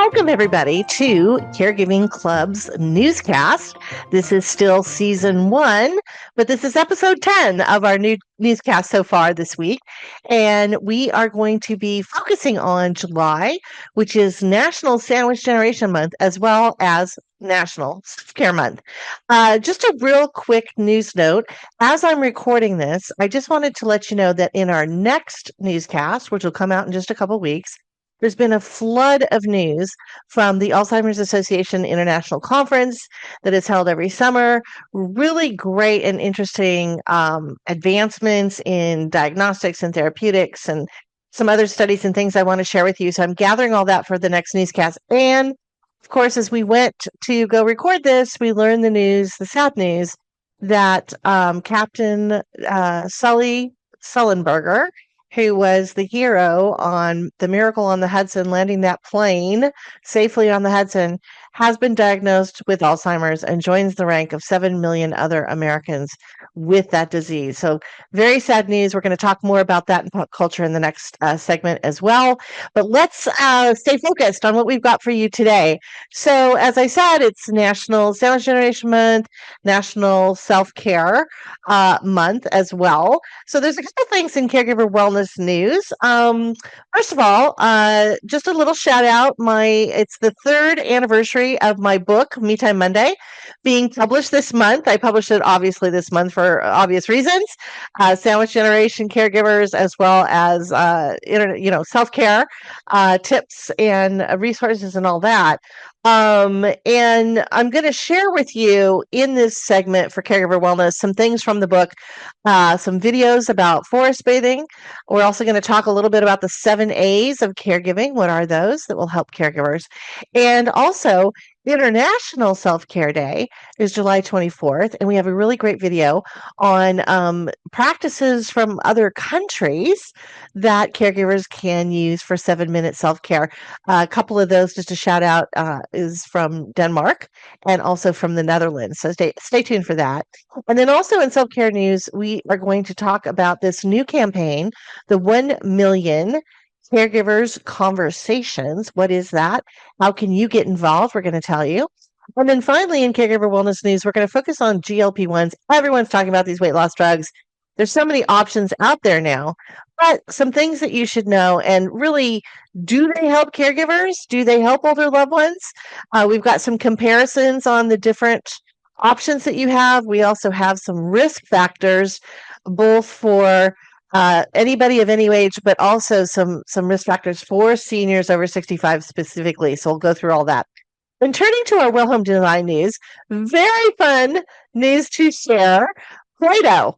Welcome, everybody, to Caregiving Club's Newscast. This is still season 1, but this is episode 10 of our new newscast so far this week. And we are going to be focusing on July, which is National Sandwich Generation Month, as well as National Self-Care Month. Just a real quick news note. As I'm recording this, I just wanted to let you know that in our next newscast, which will come out in just a couple weeks, there's been a flood of news from the Alzheimer's Association International Conference that is held every summer. Really great and interesting advancements in diagnostics and therapeutics and some other studies and things I want to share with you. So I'm gathering all that for the next newscast. And of course, as we went to go record this, we learned the sad news, that Captain Sully Sullenberger, who was the hero on the Miracle on the Hudson, landing that plane safely on the Hudson, has been diagnosed with Alzheimer's and joins the rank of 7 million other Americans with that disease. So very sad news. We're going to talk more about that in pop culture in the next segment as well. But let's stay focused on what we've got for you today. So as I said, it's National Sandwich Generation Month, National Self-Care Month as well. So there's a couple things in caregiver wellness news. First of all, just a little shout out. It's the 3rd anniversary of my book, Me Time Monday, being published this month. I published it obviously this month for obvious reasons. Sandwich generation caregivers, as well as self-care tips and resources and all that. And I'm going to share with you in this segment for caregiver wellness some things from the book, some videos about forest bathing. We're also going to talk a little bit about the 7 A's of caregiving. What are those that will help caregivers? And also, International Self-Care Day is July 24th, and we have a really great video on practices from other countries that caregivers can use for 7-minute self-care. A couple of those, just a shout out, is from Denmark and also from the Netherlands. So stay tuned for that. And then also in self-care news, we are going to talk about this new campaign, the 1 Million Caregivers Conversations. What is that? How can you get involved? We're going to tell you. And then finally, in caregiver wellness news, we're going to focus on GLP-1s. Everyone's talking about these weight loss drugs. There's so many options out there now, but some things that you should know. And really, do they help caregivers? Do they help older loved ones? We've got some comparisons on the different options that you have. We also have some risk factors, both for anybody of any age, but also some risk factors for seniors over 65 specifically. So we'll go through all that. And turning to our Well Home Design news, very fun news to share. Play-Doh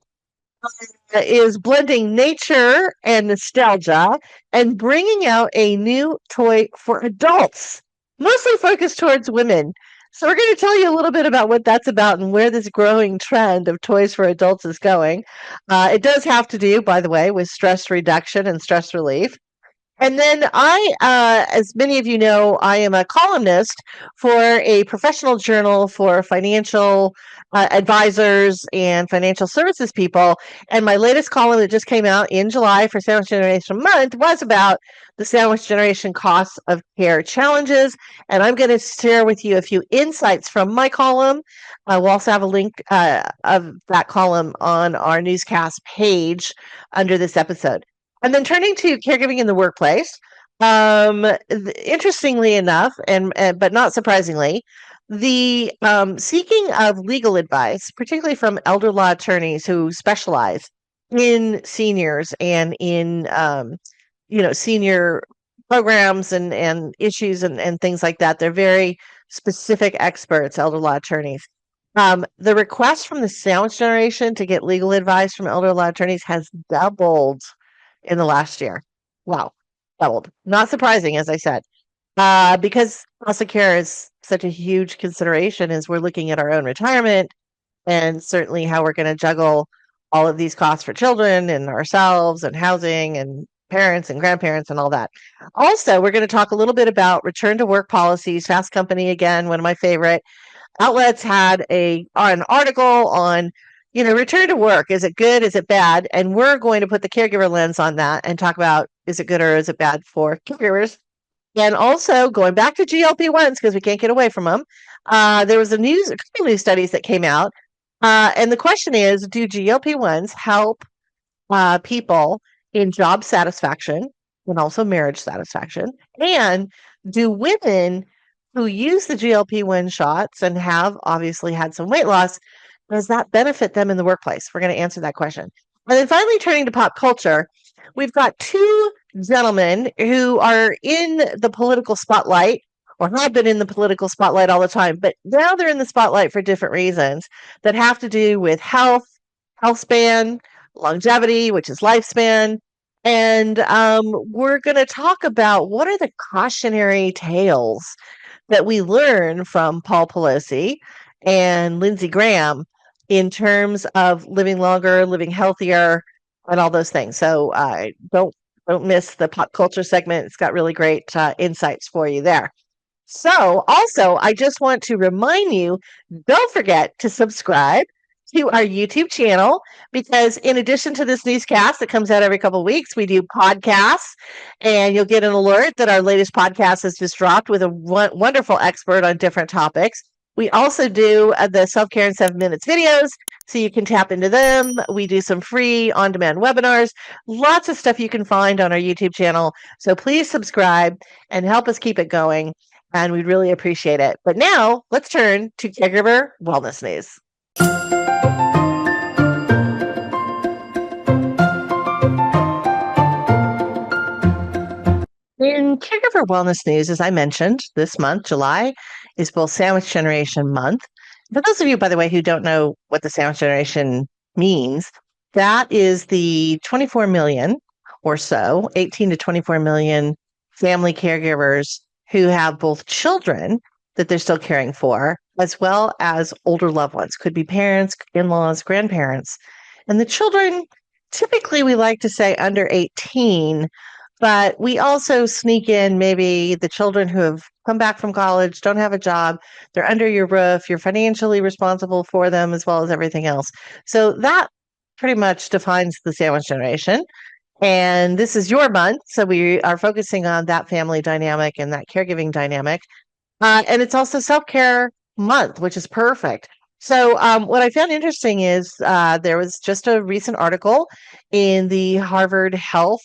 is blending nature and nostalgia and bringing out a new toy for adults, mostly focused towards women. So we're going to tell you a little bit about what that's about and where this growing trend of toys for adults is going. It does have to do, by the way, with stress reduction and stress relief. And then as many of you know, I am a columnist for a professional journal for financial advisors and financial services people. And my latest column that just came out in July for Sandwich Generation Month was about the sandwich generation costs of care challenges. And I'm going to share with you a few insights from my column. We'll also have a link of that column on our newscast page under this episode. And then turning to caregiving in the workplace, interestingly enough, but not surprisingly, the seeking of legal advice, particularly from elder law attorneys who specialize in seniors and in senior programs and issues and things like that. They're very specific experts, elder law attorneys. The request from the sandwich generation to get legal advice from elder law attorneys has doubled in the last year. Wow, doubled. Not surprising, as I said, because foster care is such a huge consideration as we're looking at our own retirement and certainly how we're going to juggle all of these costs for children and ourselves and housing and parents and grandparents and all that. Also, we're going to talk a little bit about return to work policies. Fast Company, again, one of my favorite outlets, had an article on return to work. Is it good? Is it bad? And we're going to put the caregiver lens on that and talk about, is it good or is it bad for caregivers? And also going back to GLP-1s, because we can't get away from them, there was a couple news studies that came out. And the question is, do GLP-1s help people in job satisfaction and also marriage satisfaction? And do women who use the GLP-1 shots and have obviously had some weight loss, does that benefit them in the workplace? We're going to answer that question. And then finally, turning to pop culture, we've got two gentlemen who are in the political spotlight or have been in the political spotlight all the time, but now they're in the spotlight for different reasons that have to do with health, health span, longevity, which is lifespan. And we're going to talk about what are the cautionary tales that we learn from Paul Pelosi and Lindsey Graham in terms of living longer, living healthier, and all those things. So don't miss the pop culture segment. It's got really great insights for you there. So also, I just want to remind you, don't forget to subscribe to our YouTube channel, because in addition to this newscast that comes out every couple of weeks, we do podcasts, and you'll get an alert that our latest podcast has just dropped with a wonderful expert on different topics. We also do the self-care in 7 minutes videos, so you can tap into them. We do some free on-demand webinars, lots of stuff you can find on our YouTube channel. So please subscribe and help us keep it going, and we'd really appreciate it. But now let's turn to Caregiver Wellness News. In Caregiver Wellness News, as I mentioned, this month, July, is both Sandwich Generation Month. For those of you, by the way, who don't know what the Sandwich Generation means, that is the 24 million or so, 18 to 24 million family caregivers who have both children that they're still caring for, as well as older loved ones. Could be parents, in-laws, grandparents. And the children, typically we like to say under 18, but we also sneak in maybe the children who have come back from college, don't have a job, they're under your roof, you're financially responsible for them as well as everything else. So that pretty much defines the Sandwich Generation. And this is your month, so we are focusing on that family dynamic and that caregiving dynamic. And it's also self-care month, which is perfect. So what I found interesting is there was just a recent article in the Harvard Health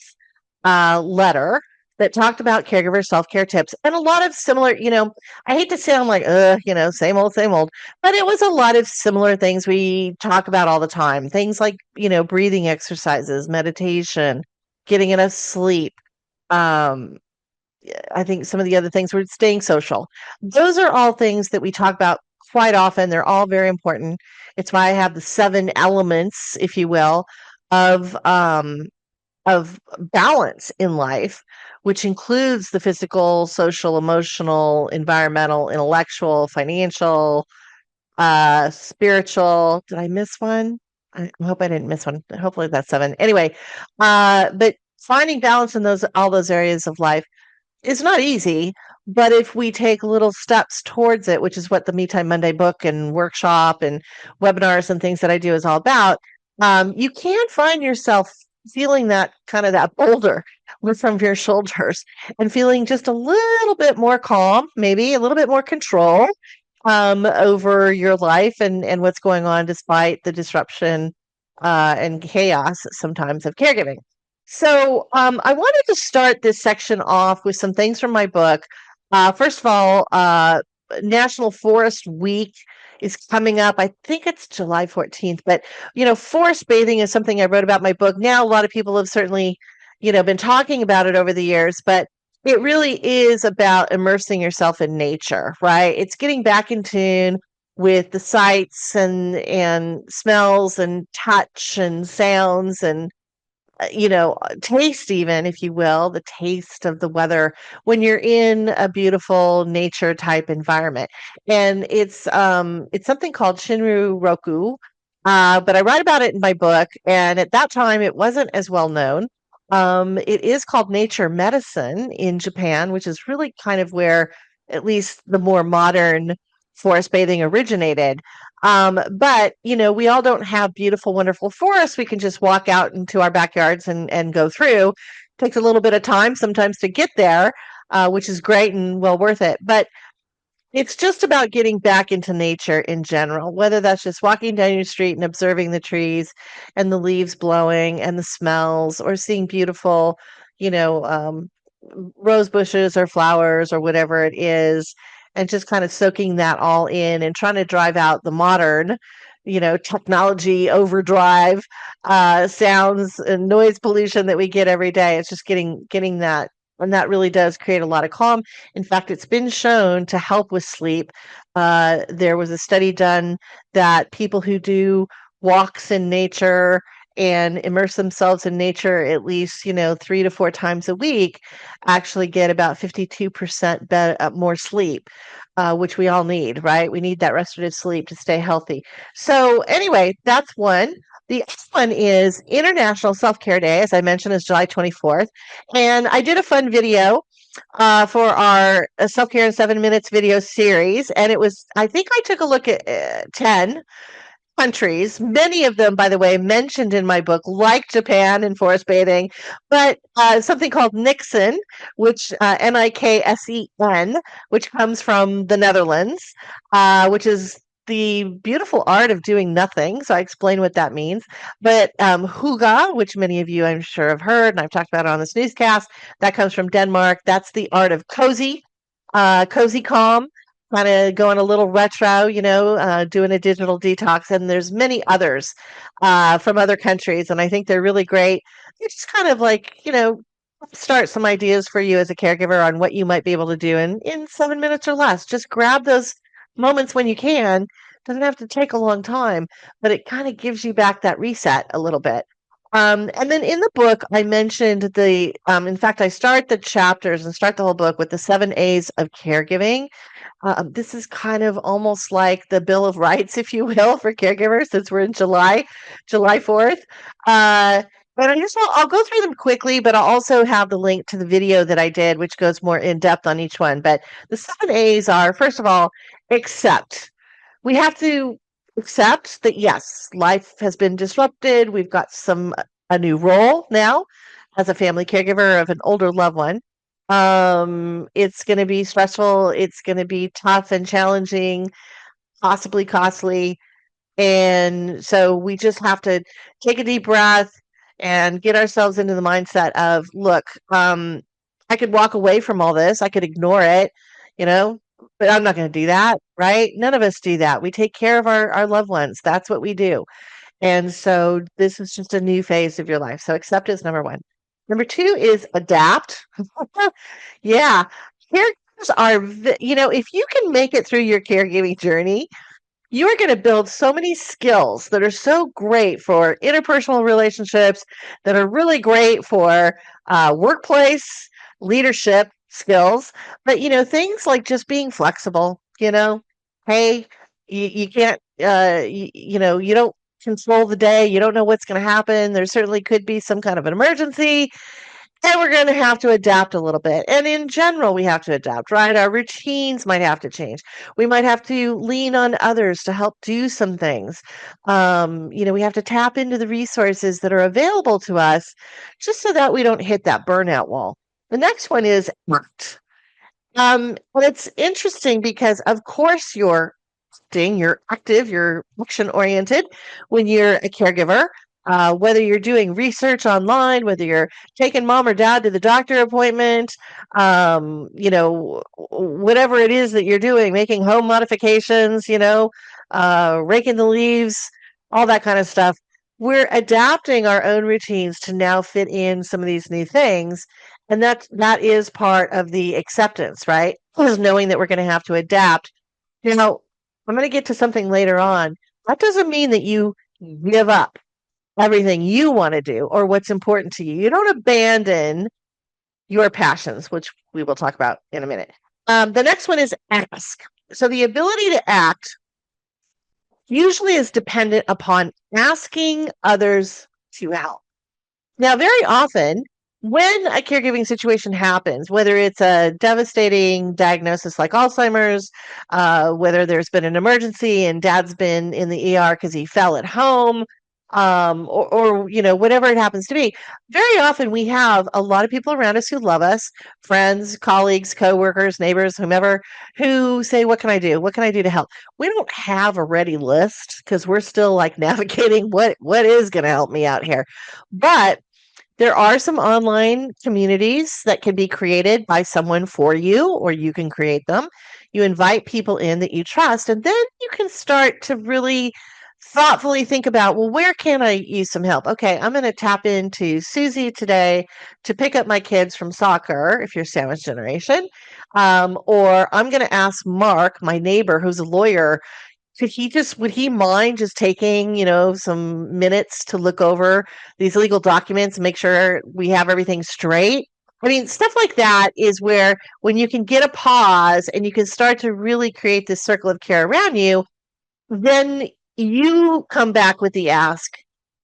letter that talked about caregiver self-care tips, and a lot of similar, I hate to sound like, same old, but it was a lot of similar things we talk about all the time. Things like, breathing exercises, meditation, getting enough sleep. I think some of the other things were staying social. Those are all things that we talk about quite often. They're all very important. It's why I have the 7 elements, if you will, of balance in life, which includes the physical, social, emotional, environmental, intellectual, financial, spiritual. Did I miss one? I hope I didn't miss one. Hopefully that's 7. Anyway, but finding balance in all those areas of life is not easy, but if we take little steps towards it, which is what the Me Time Monday book and workshop and webinars and things that I do is all about, you can find yourself feeling that boulder from your shoulders and feeling just a little bit more calm, maybe a little bit more control over your life and what's going on despite the disruption and chaos sometimes of caregiving. So I wanted to start this section off with some things from my book. First of all, National Forest Week is coming up. I think it's July 14th, but forest bathing is something I wrote about in my book. Now, a lot of people have certainly, been talking about it over the years, but it really is about immersing yourself in nature, right? It's getting back in tune with the sights and smells and touch and sounds and taste, even, if you will, the taste of the weather when you're in a beautiful nature type environment. And it's something called Shinru Roku, but I write about it in my book. And at that time, it wasn't as well known. It is called nature medicine in Japan, which is really kind of where at least the more modern forest bathing originated. But we all don't have beautiful, wonderful forests. We can just walk out into our backyards and go through. It takes a little bit of time sometimes to get there. which is great and well worth it. But it's just about getting back into nature in general, whether that's just walking down your street and observing the trees and the leaves blowing and the smells, or seeing beautiful, you know, rose bushes or flowers or whatever it is, and just kind of soaking that all in and trying to drive out the modern, technology overdrive sounds and noise pollution that we get every day. It's just getting that, and that really does create a lot of calm. In fact, it's been shown to help with sleep. There was a study done that people who do walks in nature and immerse themselves in nature at least 3 to 4 times a week actually get about 52% better, more sleep, which we all need, right? We need that restorative sleep to stay healthy. So anyway, that's one. The next one is International Self-Care Day, as I mentioned, is July 24th. And I did a fun video for our Self-Care in 7 Minutes video series. And I think I took a look at 10 countries, many of them, by the way, mentioned in my book, like Japan and forest bathing, but something called Nixon, which Niksen, which comes from the Netherlands, which is the beautiful art of doing nothing. So I explain what that means. But Hygge, which many of you I'm sure have heard, and I've talked about it on this newscast, that comes from Denmark. That's the art of cozy calm, kind of going a little retro, doing a digital detox. And there's many others from other countries, and I think they're really great. It's just kind of like, start some ideas for you as a caregiver on what you might be able to do in 7 minutes or less. Just grab those moments when you can. Doesn't have to take a long time, but it kind of gives you back that reset a little bit. And then in the book, I mentioned in fact, I start the chapters and start the whole book with the 7 A's of caregiving. This is kind of almost like the Bill of Rights, if you will, for caregivers, since we're in July 4th. But I'll go through them quickly, but I'll also have the link to the video that I did, which goes more in depth on each one. But the 7 A's are, first of all, accept. We have to accept that, yes, life has been disrupted. We've got a new role now as a family caregiver of an older loved one. It's going to be stressful. It's going to be tough and challenging, possibly costly. And so we just have to take a deep breath and get ourselves into the mindset of, look, I could walk away from all this. I could ignore it, but I'm not going to do that, right? None of us do that. We take care of our loved ones. That's what we do. And so this is just a new phase of your life. So accept is number one. Number two is adapt. Yeah. Caregivers are, if you can make it through your caregiving journey, you are going to build so many skills that are so great for interpersonal relationships, that are really great for workplace leadership skills. But, things like just being flexible, hey, you can't, you don't control the day. You don't know what's going to happen. There certainly could be some kind of an emergency. And we're going to have to adapt a little bit. And in general, we have to adapt, right? Our routines might have to change. We might have to lean on others to help do some things. We have to tap into the resources that are available to us just so that we don't hit that burnout wall. The next one is act. And it's interesting because, of course, you're active, you're action-oriented when you're a caregiver. Whether you're doing research online, whether you're taking mom or dad to the doctor appointment, whatever it is that you're doing, making home modifications, raking the leaves, all that kind of stuff. We're adapting our own routines to now fit in some of these new things. And that is part of the acceptance, right? Is knowing that we're going to have to adapt. I'm going to get to something later on. That doesn't mean that you give up everything you want to do or what's important to you. You don't abandon your passions, which we will talk about in a minute. The next one is ask. So the ability to act usually is dependent upon asking others to help. Now, very often, when a caregiving situation happens, whether it's a devastating diagnosis like Alzheimer's, whether there's been an emergency and dad's been in the ER because he fell at home, or whatever it happens to be. Very often we have a lot of people around us who love us, friends, colleagues, coworkers, neighbors, whomever, who say, what can I do? What can I do to help? We don't have a ready list because we're still like navigating what is going to help me out here. But there are some online communities that can be created by someone for you, or you can create them. You invite people in that you trust, and then you can start to really thoughtfully think about, well, where can I use some help? Okay, I'm going to tap into Susie today to pick up my kids from soccer, if you're sandwich generation. Or I'm going to ask Mark, my neighbor, who's a lawyer, would he mind just taking, some minutes to look over these legal documents and make sure we have everything straight? I mean, stuff like that is where when you can get a pause and you can start to really create this circle of care around you, then you come back with the ask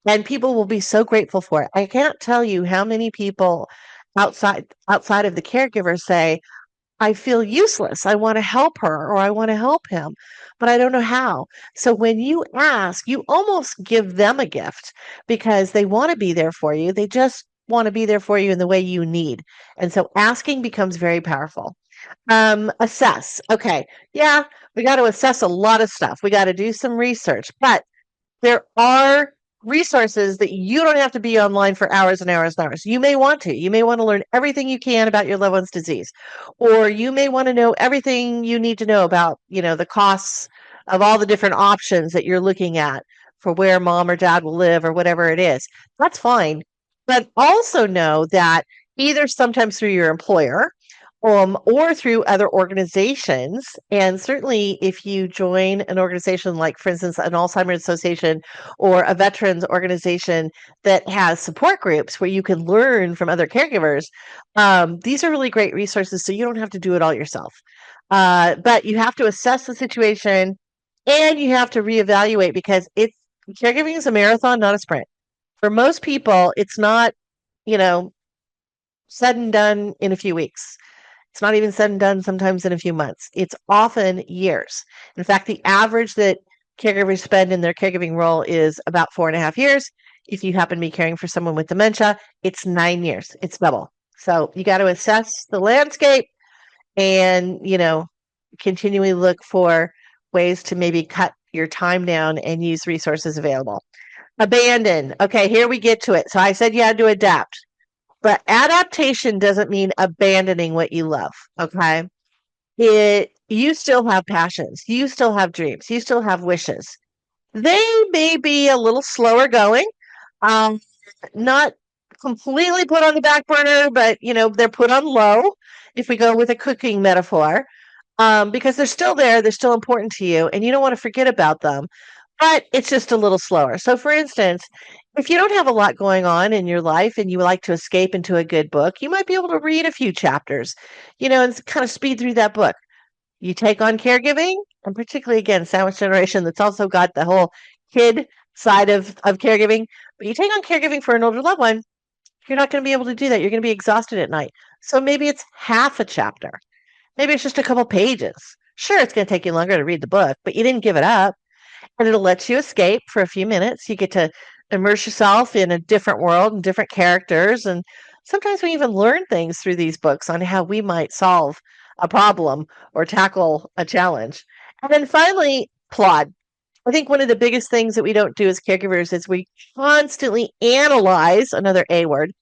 and people will be so grateful for it. I can't tell you how many people outside of the caregiver say, I feel useless. I want to help her or I want to help him, but I don't know how. So when you ask, you almost give them a gift because they want to be there for you. They just want to be there for you in the way you need. And so asking becomes very powerful. Assess. Okay. Yeah, we got to assess a lot of stuff. We got to do some research, but there are resources that you don't have to be online for hours and hours and hours. You may want to. You may want to learn everything you can about your loved one's disease, or you may want to know everything you need to know about, the costs of all the different options that you're looking at for where mom or dad will live or whatever it is. That's fine. But also know that either sometimes through your employer, or through other organizations. And certainly, if you join an organization like, for instance, an Alzheimer's Association or a veterans organization that has support groups where you can learn from other caregivers, these are really great resources. So you don't have to do it all yourself. But you have to assess the situation and you have to reevaluate because caregiving is a marathon, not a sprint. For most people, it's not, said and done in a few weeks. It's not even said and done sometimes in a few months. It's often years. In fact, the average that caregivers spend in their caregiving role is about 4.5 years. If you happen to be caring for someone with dementia, it's 9 years. It's double. So you got to assess the landscape and, continually look for ways to maybe cut your time down and use resources available. Abandon. Okay, here we get to it. So I said you had to adapt. But adaptation doesn't mean abandoning what you love, okay? You still have passions, you still have dreams, you still have wishes. They may be a little slower going, not completely put on the back burner, but they're put on low, if we go with a cooking metaphor, because they're still there, they're still important to you, and you don't want to forget about them. But it's just a little slower. So, for instance, if you don't have a lot going on in your life and you like to escape into a good book, you might be able to read a few chapters, and kind of speed through that book. You take on caregiving, and particularly, again, sandwich generation that's also got the whole kid side of caregiving. But you take on caregiving for an older loved one, you're not going to be able to do that. You're going to be exhausted at night. So maybe it's half a chapter. Maybe it's just a couple pages. Sure, it's going to take you longer to read the book, but you didn't give it up. And it'll let you escape for a few minutes. You get to immerse yourself in a different world and different characters. And sometimes we even learn things through these books on how we might solve a problem or tackle a challenge. And then finally, plod. I think one of the biggest things that we don't do as caregivers is we constantly analyze, another A word,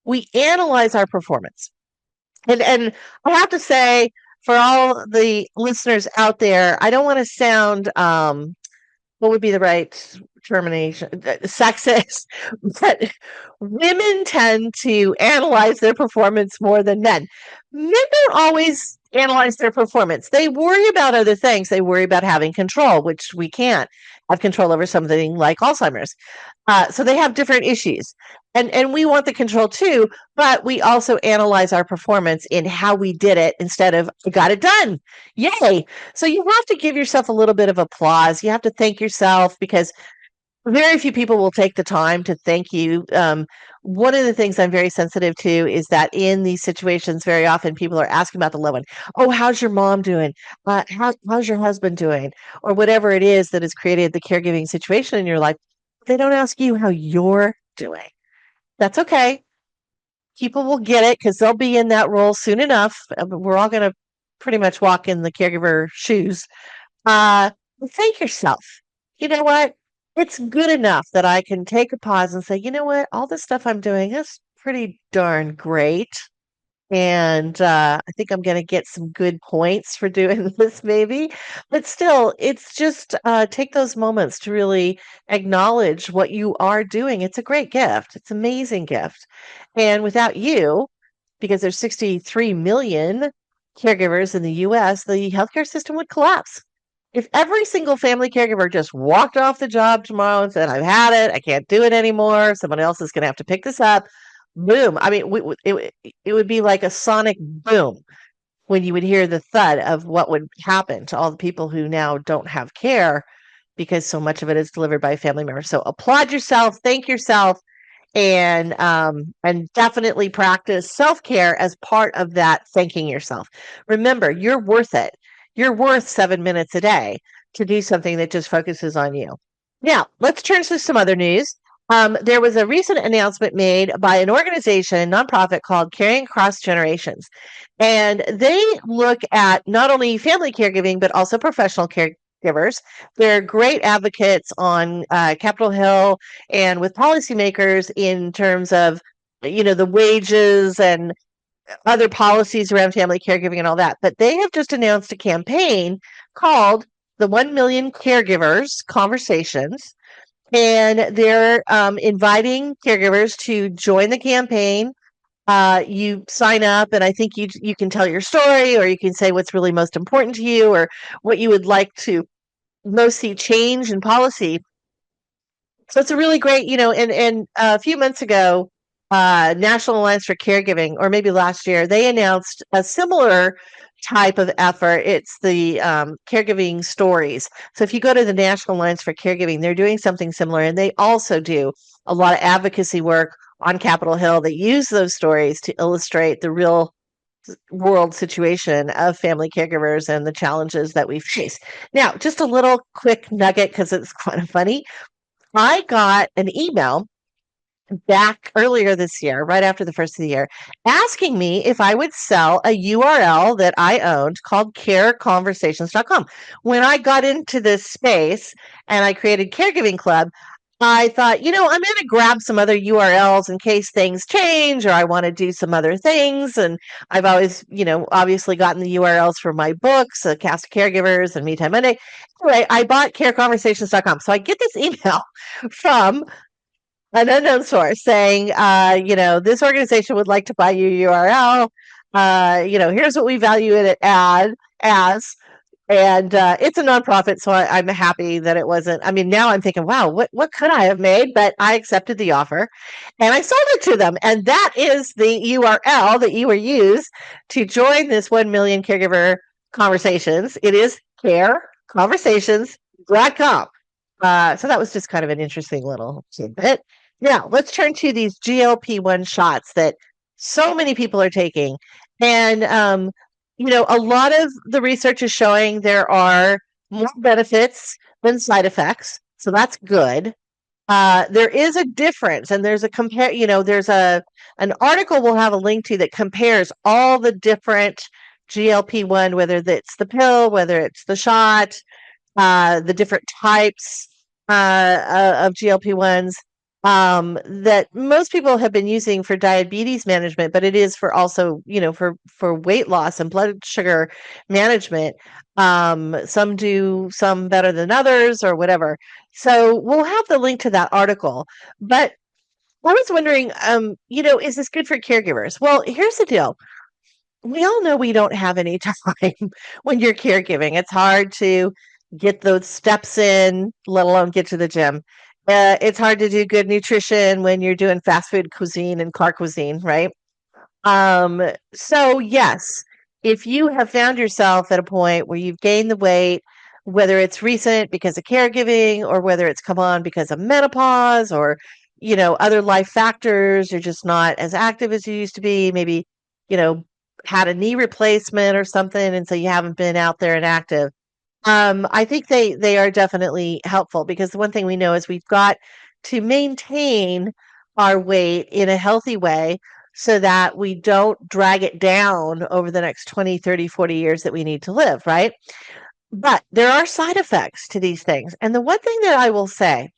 we analyze our performance. And I have to say, for all the listeners out there, I don't want to sound what would be the right termination? Sexist. But women tend to analyze their performance more than men. Men don't always analyze their performance. They worry about other things. They worry about having control, which we can't have control over something like Alzheimer's. So they have different issues. And we want the control too, but we also analyze our performance in how we did it instead of got it done. Yay. So you have to give yourself a little bit of applause. You have to thank yourself because very few people will take the time to thank you. One of the things I'm very sensitive to is that in these situations, very often people are asking about the loved one. Oh, how's your mom doing? How's your husband doing? Or whatever it is that has created the caregiving situation in your life. They don't ask you how you're doing. That's okay. People will get it because they'll be in that role soon enough. We're all going to pretty much walk in the caregiver shoes. Uh, Thank yourself. You know what? It's good enough that I can take a pause and say, you know what? All this stuff I'm doing is pretty darn great. And I think I'm going to get some good points for doing this, maybe. But still, it's just take those moments to really acknowledge what you are doing. It's a great gift. It's an amazing gift. And without you, because there's 63 million caregivers in the US, the healthcare system would collapse. If every single family caregiver just walked off the job tomorrow and said, I've had it, I can't do it anymore, someone else is going to have to pick this up, boom. I mean, it would be like a sonic boom when you would hear the thud of what would happen to all the people who now don't have care because so much of it is delivered by a family member. So applaud yourself, thank yourself, and definitely practice self-care as part of that thanking yourself. Remember, you're worth it. You're worth 7 minutes a day to do something that just focuses on you. Now, let's turn to some other news. There was a recent announcement made by an organization, nonprofit called Caring Across Generations. And they look at not only family caregiving, but also professional caregivers. They're great advocates on Capitol Hill and with policymakers in terms of, the wages and other policies around family caregiving and all that. But they have just announced a campaign called the 1 Million Caregivers Conversations. And they're inviting caregivers to join the campaign. You sign up, and I think you can tell your story, or you can say what's really most important to you, or what you would like to most see change in policy. So it's a really great, and a few months ago, National Alliance for Caregiving, or maybe last year, they announced a similar type of effort. It's the caregiving stories. So if you go to the National Alliance for Caregiving, they're doing something similar, and they also do a lot of advocacy work on Capitol Hill that use those stories to illustrate the real world situation of family caregivers and the challenges that we face. Now, just a little quick nugget because it's kind of funny. I got an email back earlier this year, right after the first of the year, asking me if I would sell a URL that I owned called careconversations.com. When I got into this space and I created Caregiving Club, I thought, I'm going to grab some other URLs in case things change or I want to do some other things. And I've always, obviously gotten the URLs for my books, A Cast of Caregivers and Me Time Monday. Anyway, I bought careconversations.com. So I get this email from an unknown source saying, this organization would like to buy your URL. Here's what we value it as. And it's a nonprofit, so I'm happy that it wasn't. I mean, now I'm thinking, wow, what could I have made? But I accepted the offer, and I sold it to them. And that is the URL that you will use to join this 1 Million Caregiver Conversations. It is careconversations.com. So that was just kind of an interesting little tidbit. Now, let's turn to these GLP-1 shots that so many people are taking. And a lot of the research is showing there are more benefits than side effects. So that's good. There is a difference, and there's there's an article we'll have a link to that compares all the different GLP-1, whether it's the pill, whether it's the shot, the different types of GLP-1s that most people have been using for diabetes management, but it is for also, for weight loss and blood sugar management. Some do some better than others or whatever. So we'll have the link to that article. But I was wondering, is this good for caregivers? Well, here's the deal. We all know we don't have any time when you're caregiving. It's hard to get those steps in, let alone get to the gym. It's hard to do good nutrition when you're doing fast food cuisine and car cuisine, right? So yes, if you have found yourself at a point where you've gained the weight, whether it's recent because of caregiving or whether it's come on because of menopause or, other life factors, you're just not as active as you used to be, maybe, had a knee replacement or something, and so you haven't been out there and active. I think they are definitely helpful because the one thing we know is we've got to maintain our weight in a healthy way so that we don't drag it down over the next 20, 30, 40 years that we need to live, right? But there are side effects to these things. And the one thing that I will say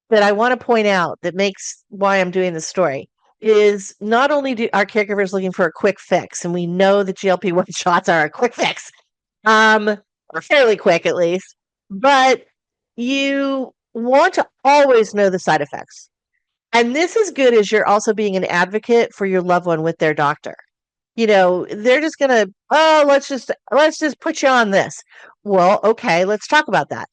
that I want to point out that makes why I'm doing this story is not only do our caregivers looking for a quick fix, and we know that GLP-1 shots are a quick fix, or fairly quick at least, but you want to always know the side effects. And this is good as you're also being an advocate for your loved one with their doctor. They're just gonna, oh, let's just put you on this. Well, okay, let's talk about that.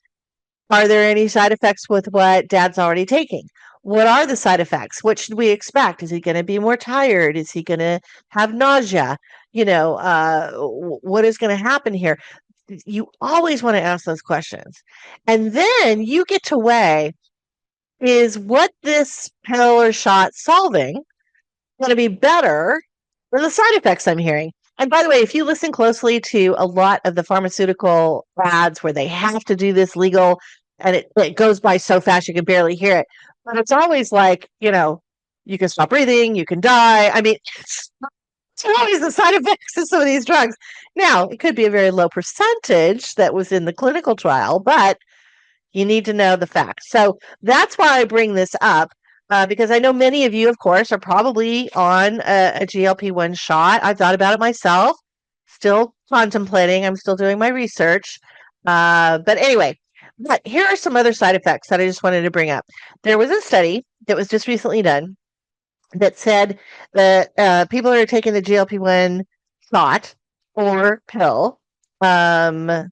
Are there any side effects with what dad's already taking? What are the side effects? What should we expect? Is he going to be more tired? Is he going to have nausea? What is going to happen here? You always want to ask those questions. And then you get to weigh, is what this pill or shot solving going to be better than the side effects I'm hearing? And by the way, if you listen closely to a lot of the pharmaceutical ads where they have to do this legal, and it goes by so fast you can barely hear it, but it's always like, you can stop breathing, you can die. I mean, it's always the side effects of some of these drugs. Now, it could be a very low percentage that was in the clinical trial, but you need to know the facts. So that's why I bring this up. Because I know many of you, of course, are probably on a GLP-1 shot. I've thought about it myself, still contemplating. I'm still doing my research. But anyway, but here are some other side effects that I just wanted to bring up. There was a study that was just recently done that said that people that are taking the GLP-1 shot or pill had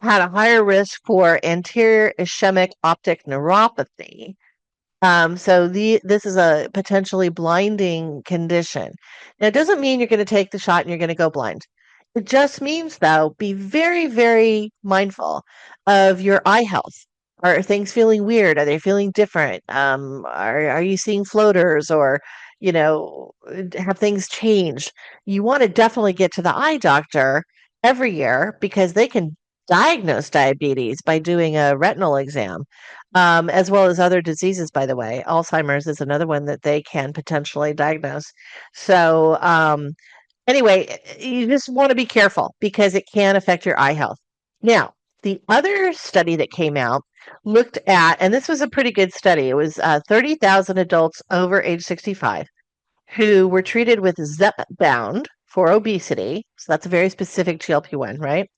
a higher risk for anterior ischemic optic neuropathy. So this is a potentially blinding condition. Now, it doesn't mean you're going to take the shot and you're going to go blind. It just means, though, be very, very mindful of your eye health. Are things feeling weird? Are they feeling different? Are you seeing floaters, or have things changed? You want to definitely get to the eye doctor every year because they can diagnose diabetes by doing a retinal exam. As well as other diseases, by the way. Alzheimer's is another one that they can potentially diagnose. So, anyway, you just want to be careful because it can affect your eye health. Now, the other study that came out looked at, and this was a pretty good study, it was 30,000 adults over age 65 who were treated with Zepbound for obesity. So that's a very specific GLP-1, right?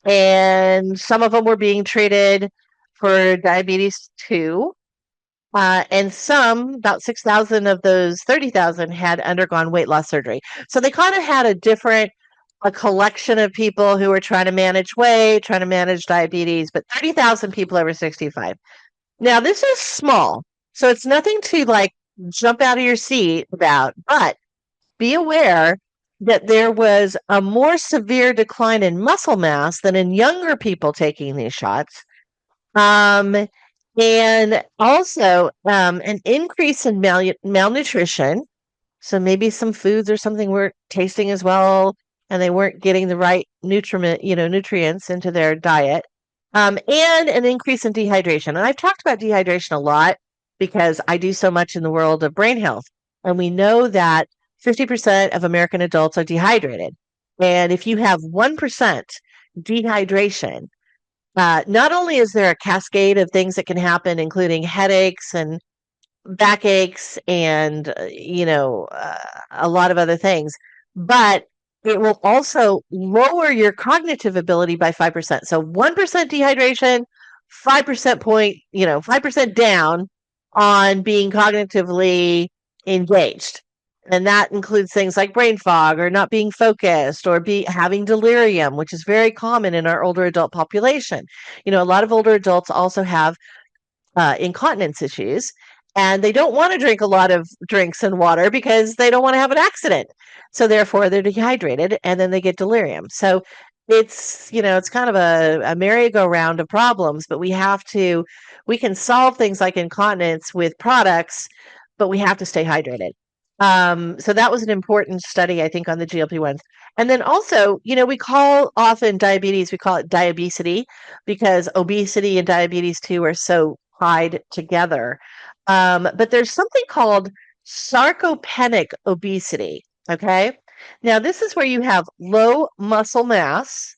And some of them were being treated for diabetes too. And some, about 6,000 of those 30,000, had undergone weight loss surgery. So they kind of had a collection of people who were trying to manage weight, trying to manage diabetes, but 30,000 people over 65. Now, this is small, so it's nothing to like jump out of your seat about, but be aware that there was a more severe decline in muscle mass than in younger people taking these shots. And also an increase in malnutrition. So maybe some foods or something weren't tasting as well, and they weren't getting the right nutrients into their diet. And an increase in dehydration. And I've talked about dehydration a lot because I do so much in the world of brain health. And we know that 50% of American adults are dehydrated. And if you have 1% dehydration, not only is there a cascade of things that can happen, including headaches and backaches and, a lot of other things, but it will also lower your cognitive ability by 5%. So 1% dehydration, 5% down on being cognitively engaged. And that includes things like brain fog or not being focused or having delirium, which is very common in our older adult population. A lot of older adults also have incontinence issues, and they don't want to drink a lot of drinks and water because they don't want to have an accident. So therefore, they're dehydrated, and then they get delirium. So it's kind of a merry-go-round of problems, but we can solve things like incontinence with products, but we have to stay hydrated. So that was an important study, I think, on the GLP-1s. And then also, we call often diabetes, we call it diabesity because obesity and diabetes too are so tied together. But there's something called sarcopenic obesity. Okay. Now, this is where you have low muscle mass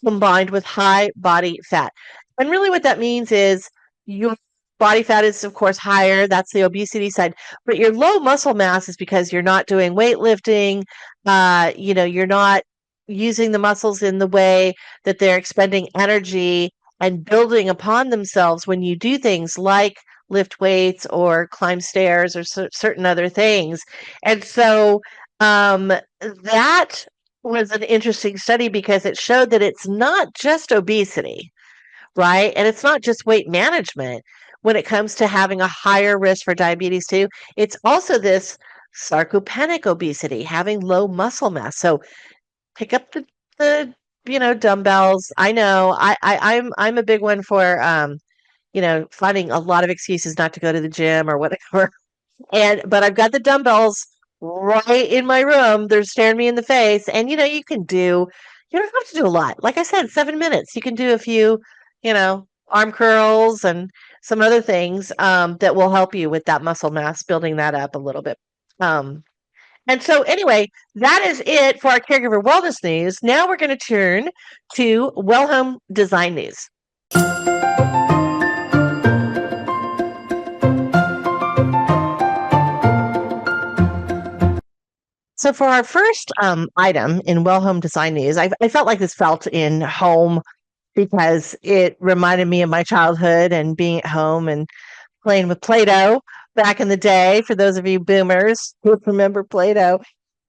combined with high body fat. And really, what that means is your body fat is, of course, higher. That's the obesity side. But your low muscle mass is because you're not doing weightlifting. You're not using the muscles in the way that they're expending energy and building upon themselves when you do things like lift weights or climb stairs or certain other things. And so that was an interesting study because it showed that it's not just obesity, right? And it's not just weight management when it comes to having a higher risk for diabetes too. It's also this sarcopenic obesity, having low muscle mass. So pick up the dumbbells. I know I'm a big one for finding a lot of excuses not to go to the gym or whatever. But I've got the dumbbells right in my room. They're staring me in the face. And you don't have to do a lot. Like I said, 7 minutes. You can do a few, arm curls and some other things that will help you with that muscle mass, building that up a little bit. And so anyway, that is it for our caregiver wellness news. Now we're going to turn to Well Home Design news. So for our first item in Well Home Design News, I felt like this felt in home because it reminded me of my childhood and being at home and playing with Play-Doh back in the day. For those of you boomers who remember Play-Doh,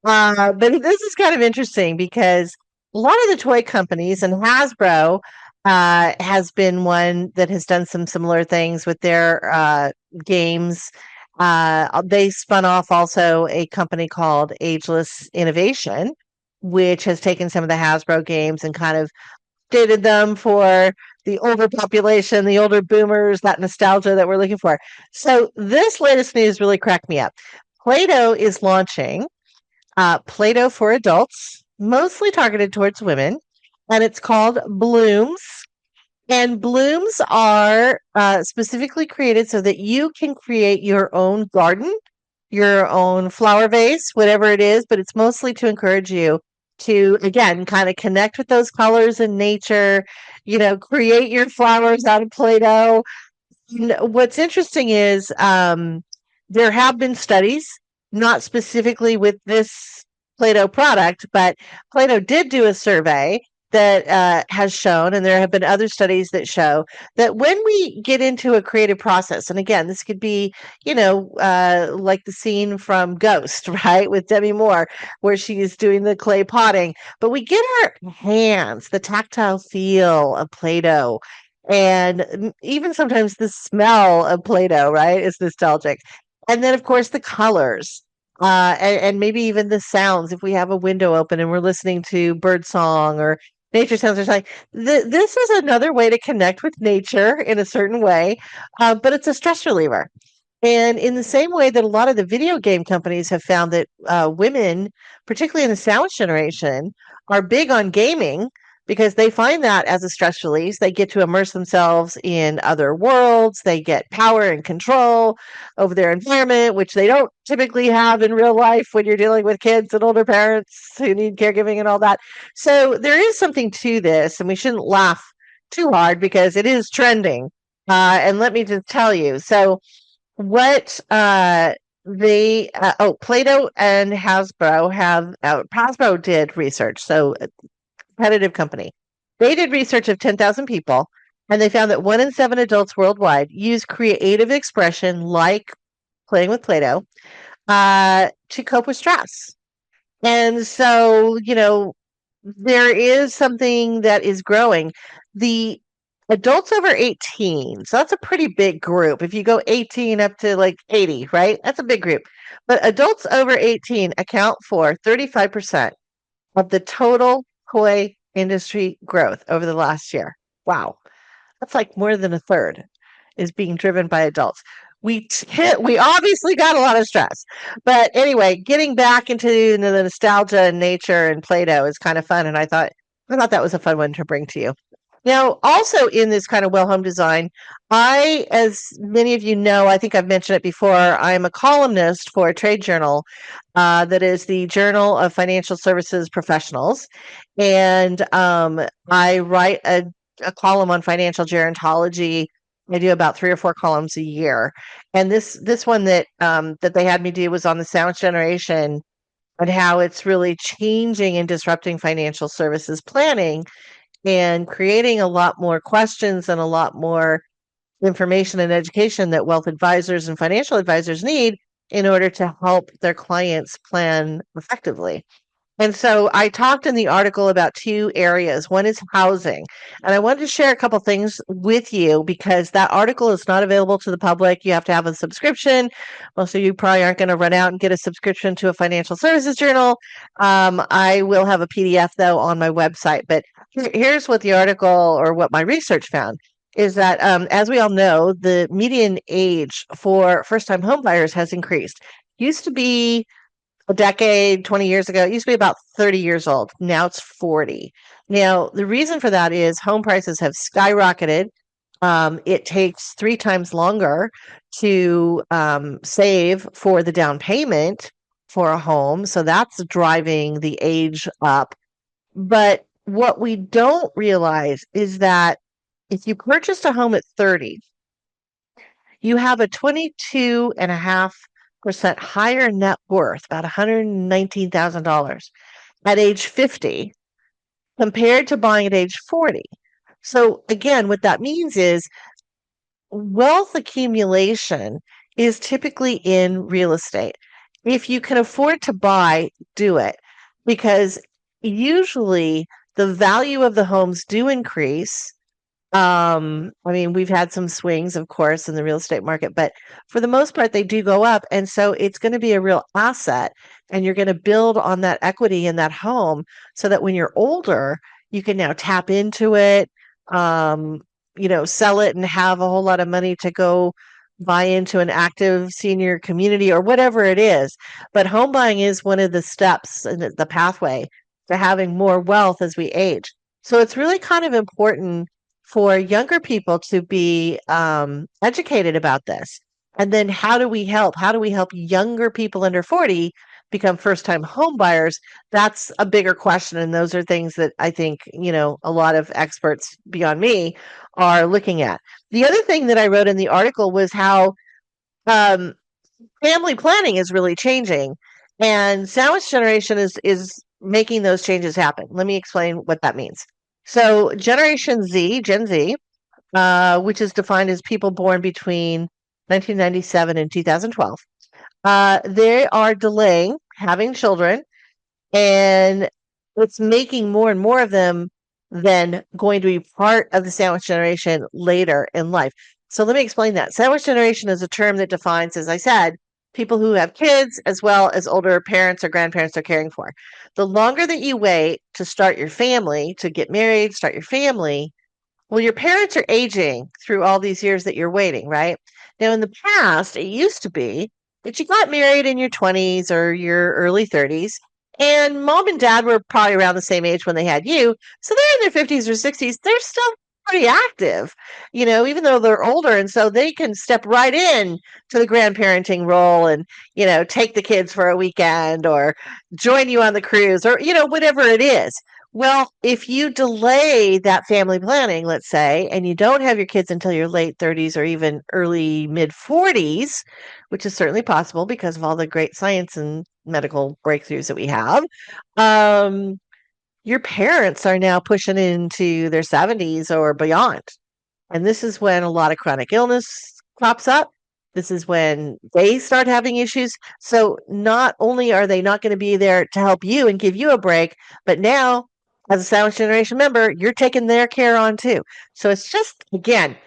but this is kind of interesting because a lot of the toy companies and Hasbro has been one that has done some similar things with their games. They spun off also a company called Ageless Innovation, which has taken some of the Hasbro games and kind of updated them for the older population, the older boomers, that nostalgia that we're looking for. So this latest news really cracked me up. Play-Doh is launching Play-Doh for adults, mostly targeted towards women, and it's called Blooms. And blooms are specifically created so that you can create your own garden, your own flower vase, whatever it is, but it's mostly to encourage you to, again, kind of connect with those colors in nature, create your flowers out of Play-Doh. What's interesting is there have been studies, not specifically with this Play-Doh product, but Play-Doh did do a survey that has shown, and there have been other studies that show that when we get into a creative process, and again, this could be, like the scene from Ghost, right, with Demi Moore, where she's doing the clay potting, but we get our hands, the tactile feel of Play-Doh, and even sometimes the smell of Play-Doh, right, is nostalgic. And then, of course, the colors. And maybe even the sounds if we have a window open and we're listening to bird song or nature sounds or something. This is another way to connect with nature in a certain way, but it's a stress reliever. And in the same way that a lot of the video game companies have found that women, particularly in the sandwich generation, are big on gaming because they find that as a stress release. They get to immerse themselves in other worlds. They get power and control over their environment, which they don't typically have in real life when you're dealing with kids and older parents who need caregiving and all that. So there is something to this, and we shouldn't laugh too hard because it is trending. And let me just tell you. So what Play-Doh and Hasbro did research. So competitive company. They did research of 10,000 people, and they found that 1 in 7 adults worldwide use creative expression like playing with Play-Doh to cope with stress. And so, there is something that is growing. The adults over 18, so that's a pretty big group. If you go 18 up to like 80, right? That's a big group. But adults over 18 account for 35% of the total toy industry growth over the last year. Wow. That's like more than a third is being driven by adults. We obviously got a lot of stress. But anyway, getting back into the nostalgia and nature and Play-Doh is kind of fun. And I thought that was a fun one to bring to you. Now, also in this kind of well home design, as many of you know, I think I've mentioned it before, I'm a columnist for a trade journal that is the Journal of Financial Services Professionals. And I write a column on financial gerontology. I do about 3 or 4 columns a year. And this one that they had me do was on the sandwich generation and how it's really changing and disrupting financial services planning and creating a lot more questions and a lot more information and education that wealth advisors and financial advisors need in order to help their clients plan effectively. And so I talked in the article about 2 areas. One is housing. And I wanted to share a couple things with you because that article is not available to the public. You have to have a subscription. Most of you probably aren't going to run out and get a subscription to a financial services journal. I will have a PDF, though, on my website. But here's what the article or what my research found is that, as we all know, the median age for first-time homebuyers has increased. Used to be a decade, 20 years ago, it used to be about 30 years old. Now it's 40. Now, the reason for that is home prices have skyrocketed. It takes 3 times longer to save for the down payment for a home. So that's driving the age up. But what we don't realize is that if you purchased a home at 30, you have a 22.5% higher net worth, about $119,000 at age 50 compared to buying at age 40. So again, what that means is wealth accumulation is typically in real estate. If you can afford to buy, do it because usually the value of the homes do increase. I mean, we've had some swings, of course, in the real estate market, but for the most part, they do go up. And so it's going to be a real asset. And you're going to build on that equity in that home so that when you're older, you can now tap into it, um, sell it and have a whole lot of money to go buy into an active senior community or whatever it is. But home buying is one of the steps in the pathway to having more wealth as we age. So it's really kind of important for younger people to be educated about this. And then how do we help? How do we help younger people under 40 become first-time home buyers? That's a bigger question. And those are things that I think, a lot of experts beyond me are looking at. The other thing that I wrote in the article was how family planning is really changing. And sandwich generation is making those changes happen. Let me explain what that means. So Generation Z, Gen Z, which is defined as people born between 1997 and 2012, they are delaying having children, and it's making more and more of them then going to be part of the sandwich generation later in life. So let me explain that. Sandwich generation is a term that defines, as I said, people who have kids as well as older parents or grandparents they're caring for. The longer that you wait to start your family, to get married, start your family, well, your parents are aging through all these years that you're waiting, right? Now, in the past, it used to be that you got married in your 20s or your early 30s, and mom and dad were probably around the same age when they had you. So they're in their 50s or 60s. They're still pretty active, even though they're older. And so they can step right in to the grandparenting role and, take the kids for a weekend or join you on the cruise or, whatever it is. Well, if you delay that family planning, let's say, and you don't have your kids until your late 30s or even early mid 40s, which is certainly possible because of all the great science and medical breakthroughs that we have, your parents are now pushing into their 70s or beyond. And this is when a lot of chronic illness crops up. This is when they start having issues. So not only are they not going to be there to help you and give you a break, but now as a sandwich generation member, you're taking their care on too. So it's just, again,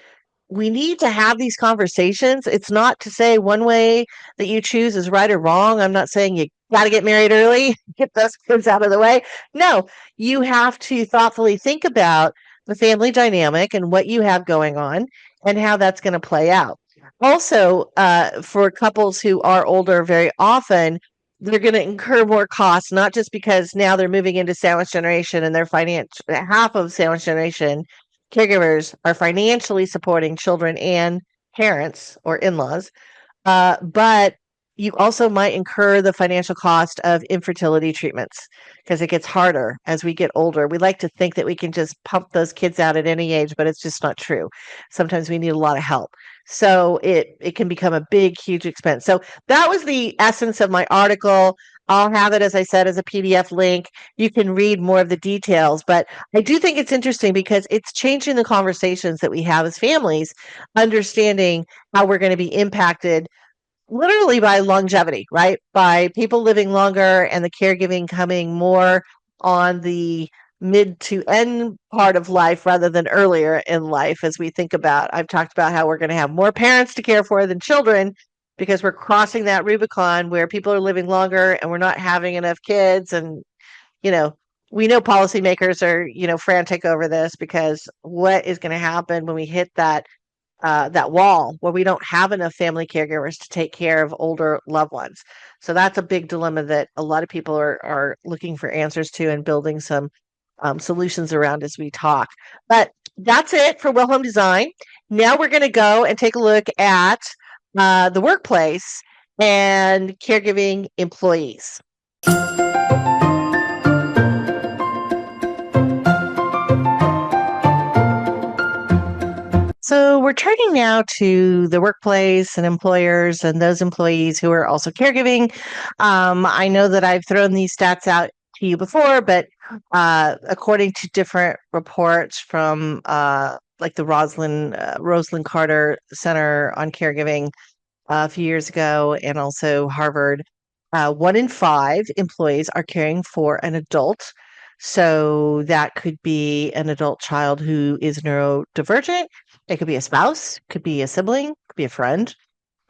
we need to have these conversations. It's not to say one way that you choose is right or wrong. I'm not saying you got to get married early, get those kids out of the way. No, you have to thoughtfully think about the family dynamic and what you have going on and how that's going to play out. Also, for couples who are older, very often they're going to incur more costs, not just because now they're moving into sandwich generation and their finance half of sandwich generation caregivers are financially supporting children and parents or in-laws, but you also might incur the financial cost of infertility treatments because it gets harder as we get older. We like to think that we can just pump those kids out at any age, but it's just not true. Sometimes we need a lot of help. So it can become a big, huge expense. So that was the essence of my article. I'll have it, as I said, as a PDF link. You can read more of the details, but I do think it's interesting because it's changing the conversations that we have as families, understanding how we're going to be impacted literally by longevity, right? By people living longer and the caregiving coming more on the mid to end part of life rather than earlier in life. As we think about, I've talked about how we're going to have more parents to care for than children because we're crossing that Rubicon where people are living longer and we're not having enough kids. And, you know, we know policymakers are, frantic over this because what is going to happen when we hit that wall where we don't have enough family caregivers to take care of older loved ones. So that's a big dilemma that a lot of people are looking for answers to and building some solutions around as we talk. But that's it for Well Home Design. Now we're going to go and take a look at the workplace and caregiving employees. So we're turning now to the workplace and employers and those employees who are also caregiving. I know that I've thrown these stats out to you before, but according to different reports from like the Rosalind Carter Center on Caregiving a few years ago, and also Harvard, 1 in 5 employees are caring for an adult. So that could be an adult child who is neurodivergent. It could be a spouse, could be a sibling, could be a friend.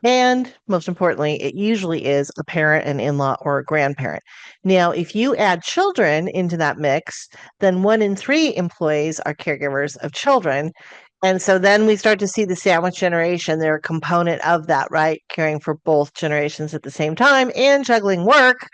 And most importantly, it usually is a parent, an in-law, or a grandparent. Now, if you add children into that mix, then 1 in 3 employees are caregivers of children. And so then we start to see the sandwich generation. They're a component of that, right? Caring for both generations at the same time and juggling work,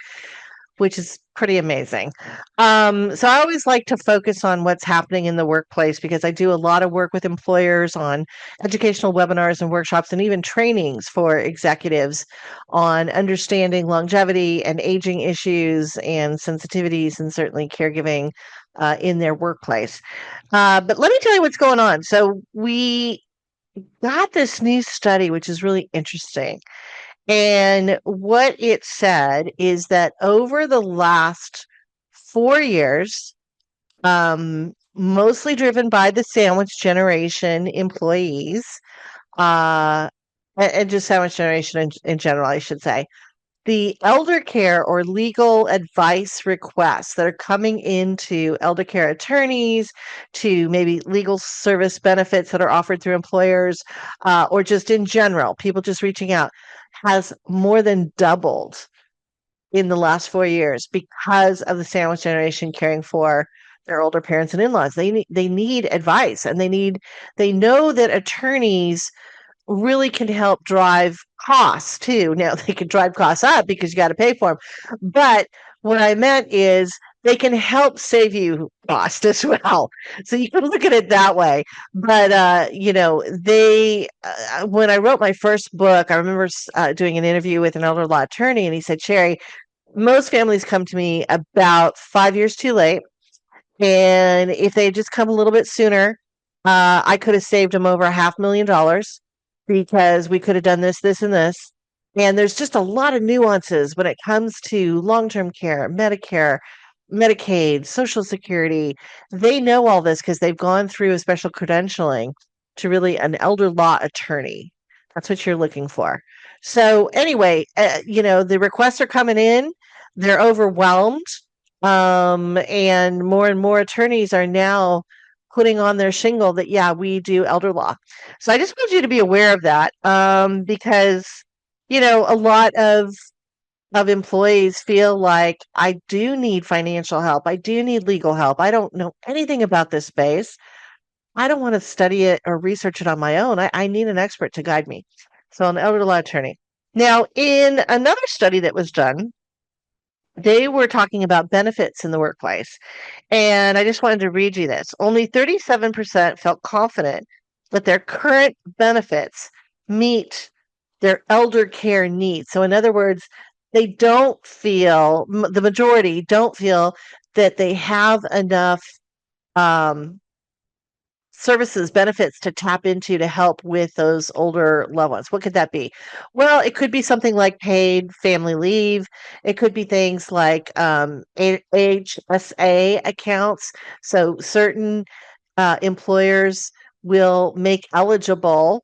which is pretty amazing. So I always like to focus on what's happening in the workplace because I do a lot of work with employers on educational webinars and workshops and even trainings for executives on understanding longevity and aging issues and sensitivities and certainly caregiving in their workplace. But let me tell you what's going on. So we got this new study, which is really interesting. And what it said is that over the last 4 years, mostly driven by the sandwich generation employees, and just sandwich generation in general, I should say, the elder care or legal advice requests that are coming into elder care attorneys, to maybe legal service benefits that are offered through employers, or just in general, people just reaching out, has more than doubled in the last 4 years because of the sandwich generation caring for their older parents and in-laws. They need advice, and they know that attorneys really can help drive costs too. Now they can drive costs up because you got to pay for them. But what I meant is they can help save you cost as well. So you can look at it that way. But when I wrote my first book, I remember doing an interview with an elder law attorney, and he said, "Sherri, most families come to me about 5 years too late. And if they had just come a little bit sooner, I could have saved them over $500,000 because we could have done this, this, and this. And there's just a lot of nuances when it comes to long-term care, Medicare, Medicaid, Social Security. They know all this because they've gone through a special credentialing to really an elder law attorney. That's what you're looking for. So anyway, the requests are coming in. They're overwhelmed. And more attorneys are now putting on their shingle that, yeah, we do elder law. So I just want you to be aware of that, because, a lot of employees feel like, I do need financial help. I do need legal help. I don't know anything about this space. I don't want to study it or research it on my own. I need an expert to guide me. So an elder law attorney. Now, in another study that was done, They were talking about benefits in the workplace. And I just wanted to read you this. Only 37% felt confident that their current benefits meet their elder care needs. So, in other words, they don't feel, the majority don't feel that they have enough um, services, benefits to tap into to help with those older loved ones. What could that be? Well, it could be something like paid family leave. It could be things like HSA accounts. So certain employers will make eligible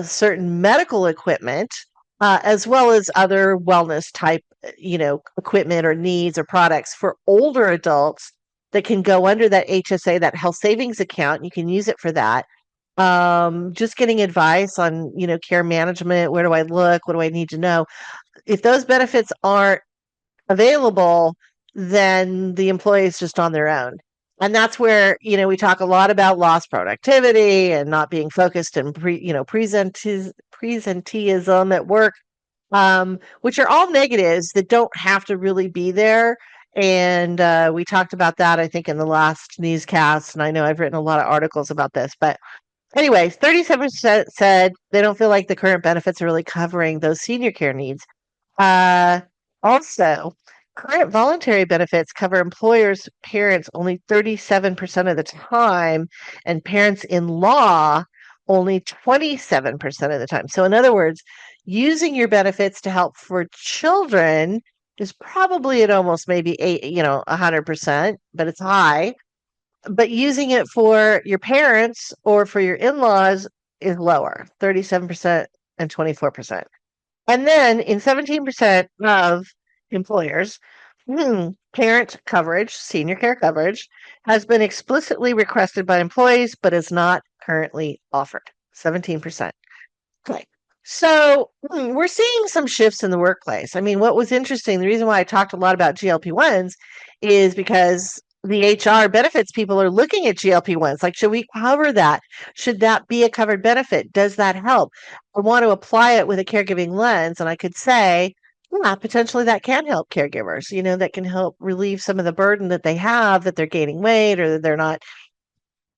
certain medical equipment, as well as other wellness type, equipment or needs or products for older adults that can go under that HSA, that health savings account. You can use it for that. Just getting advice on, care management. Where do I look? What do I need to know? If those benefits aren't available, then the employee is just on their own. And that's where, we talk a lot about lost productivity and not being focused and presenteeism at work, which are all negatives that don't have to really be there. And we talked about that, I think, in the last newscast. And I know I've written a lot of articles about this. But anyways, 37% said they don't feel like the current benefits are really covering those senior care needs. Uh, Also, current voluntary benefits cover employers' parents only 37% of the time, and parents in law only 27% of the time. So, in other words, using your benefits to help for children is probably at almost maybe 100%, but it's high. But using it for your parents or for your in-laws is lower, 37% and 24%. And then in 17% of employers, parent coverage, senior care coverage, has been explicitly requested by employees but is not currently offered. 17%. Okay. So we're seeing some shifts in the workplace. I mean, what was interesting, the reason why I talked a lot about GLP-1s is because the HR benefits people are looking at GLP-1s. Like, should we cover that? Should that be a covered benefit? Does that help? I want to apply it with a caregiving lens. And I could say, yeah, potentially that can help caregivers, that can help relieve some of the burden that they have, that they're gaining weight or that they're not,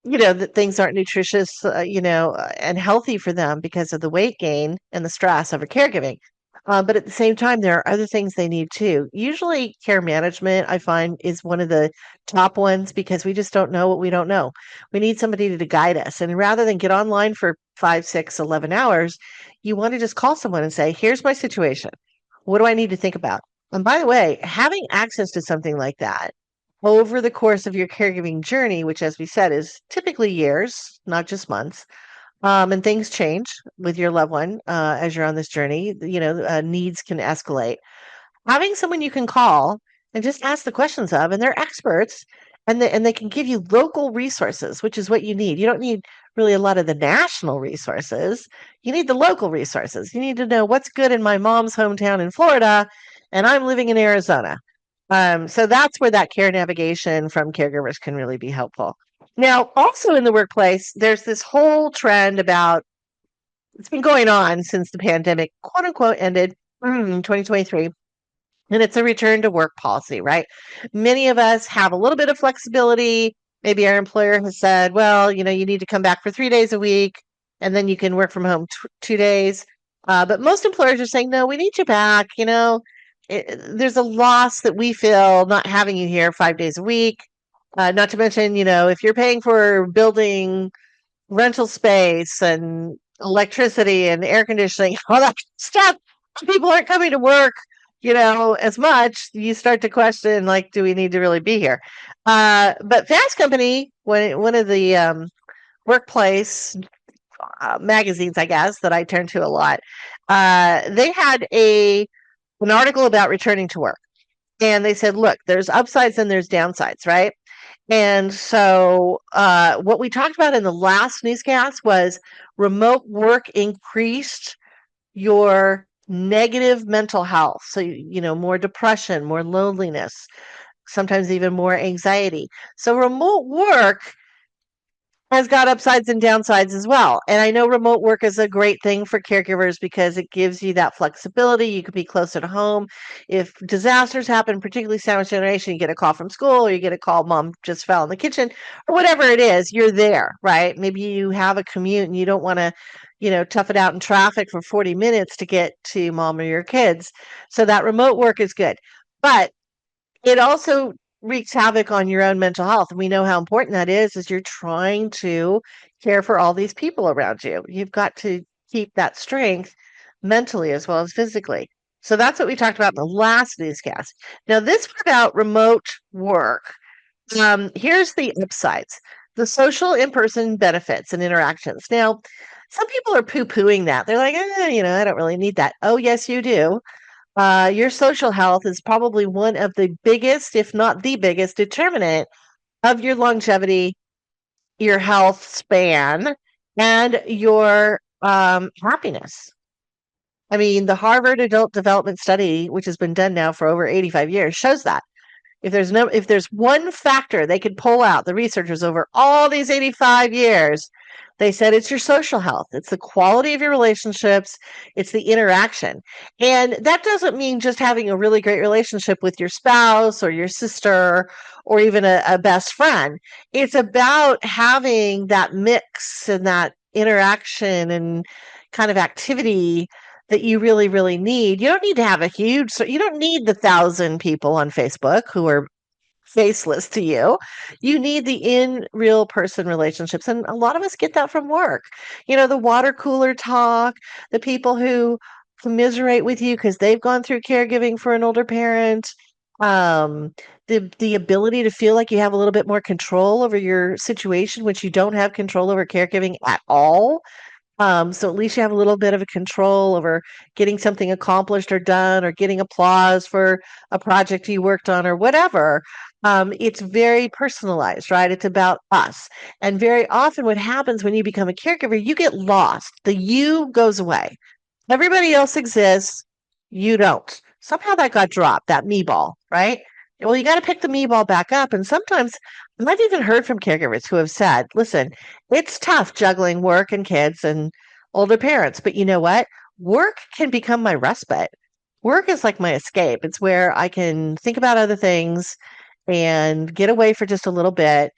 that things aren't nutritious, and healthy for them because of the weight gain and the stress over caregiving. But at the same time, there are other things they need too. Usually, care management, I find, is one of the top ones because we just don't know what we don't know. We need somebody to guide us. And rather than get online for 5, 6, 11 hours, you want to just call someone and say, here's my situation. What do I need to think about? And by the way, having access to something like that over the course of your caregiving journey, which, as we said, is typically years, not just months, and things change with your loved one as you're on this journey. Needs can escalate. Having someone you can call and just ask the questions of, and they're experts, and they can give you local resources, which is what you need. You don't need really a lot of the national resources. You need the local resources. You need to know what's good in my mom's hometown in Florida, and I'm living in Arizona. So that's where that care navigation from caregivers can really be helpful. Now, also in the workplace, there's this whole trend about it's been going on since the pandemic, quote unquote, ended in 2023. And it's a return to work policy, right? Many of us have a little bit of flexibility. Maybe our employer has said, well, you need to come back for 3 days a week and then you can work from home 2 days. But most employers are saying, no, we need you back. There's a loss that we feel not having you here 5 days a week. Not to mention, if you're paying for building rental space and electricity and air conditioning, all that stuff, people aren't coming to work, as much. You start to question, like, do we need to really be here? But Fast Company, one of the workplace magazines, I guess, that I turn to a lot, they had an article about returning to work. And they said, look, there's upsides and there's downsides, right? And so what we talked about in the last newscast was remote work increased your negative mental health. So, more depression, more loneliness, sometimes even more anxiety. So remote work has got upsides and downsides as well. And I know remote work is a great thing for caregivers because it gives you that flexibility. You could be closer to home. If disasters happen, particularly sandwich generation, you get a call from school or you get a call, mom just fell in the kitchen or whatever it is, you're there, right? Maybe you have a commute and you don't want to, tough it out in traffic for 40 minutes to get to mom or your kids. So that remote work is good. But it also wreaks havoc on your own mental health. And we know how important that is as you're trying to care for all these people around you. You've got to keep that strength mentally as well as physically. So that's what we talked about in the last newscast. Now, this was about remote work. Here's the upsides: the social in person benefits and interactions. Now, some people are poo pooing that. They're like, I don't really need that. Oh, yes, you do. Your social health is probably one of the biggest, if not the biggest, determinant of your longevity, your health span, and your happiness. I mean, the Harvard Adult Development Study, which has been done now for over 85 years, shows that. If there's one factor they could pull out, the researchers over all these 85 years, they said it's your social health. It's the quality of your relationships. It's the interaction. And that doesn't mean just having a really great relationship with your spouse or your sister or even a best friend. It's about having that mix and that interaction and kind of activity that you really, really need. You don't need to have you don't need the 1,000 people on Facebook who are faceless to you. You need the in real person relationships. And a lot of us get that from work. The water cooler talk, the people who commiserate with you because they've gone through caregiving for an older parent. Um, the ability to feel like you have a little bit more control over your situation, which you don't have control over caregiving at all. So at least you have a little bit of a control over getting something accomplished or done or getting applause for a project you worked on or whatever. It's very personalized, right? It's about us. And very often what happens when you become a caregiver, you get lost. The you goes away. Everybody else exists. You don't. Somehow that got dropped, that me ball, right? Well, you got to pick the me ball back up. And sometimes I've even heard from caregivers who have said, listen, it's tough juggling work and kids and older parents, but you know what? Work can become my respite. Work is like my escape. It's where I can think about other things and get away for just a little bit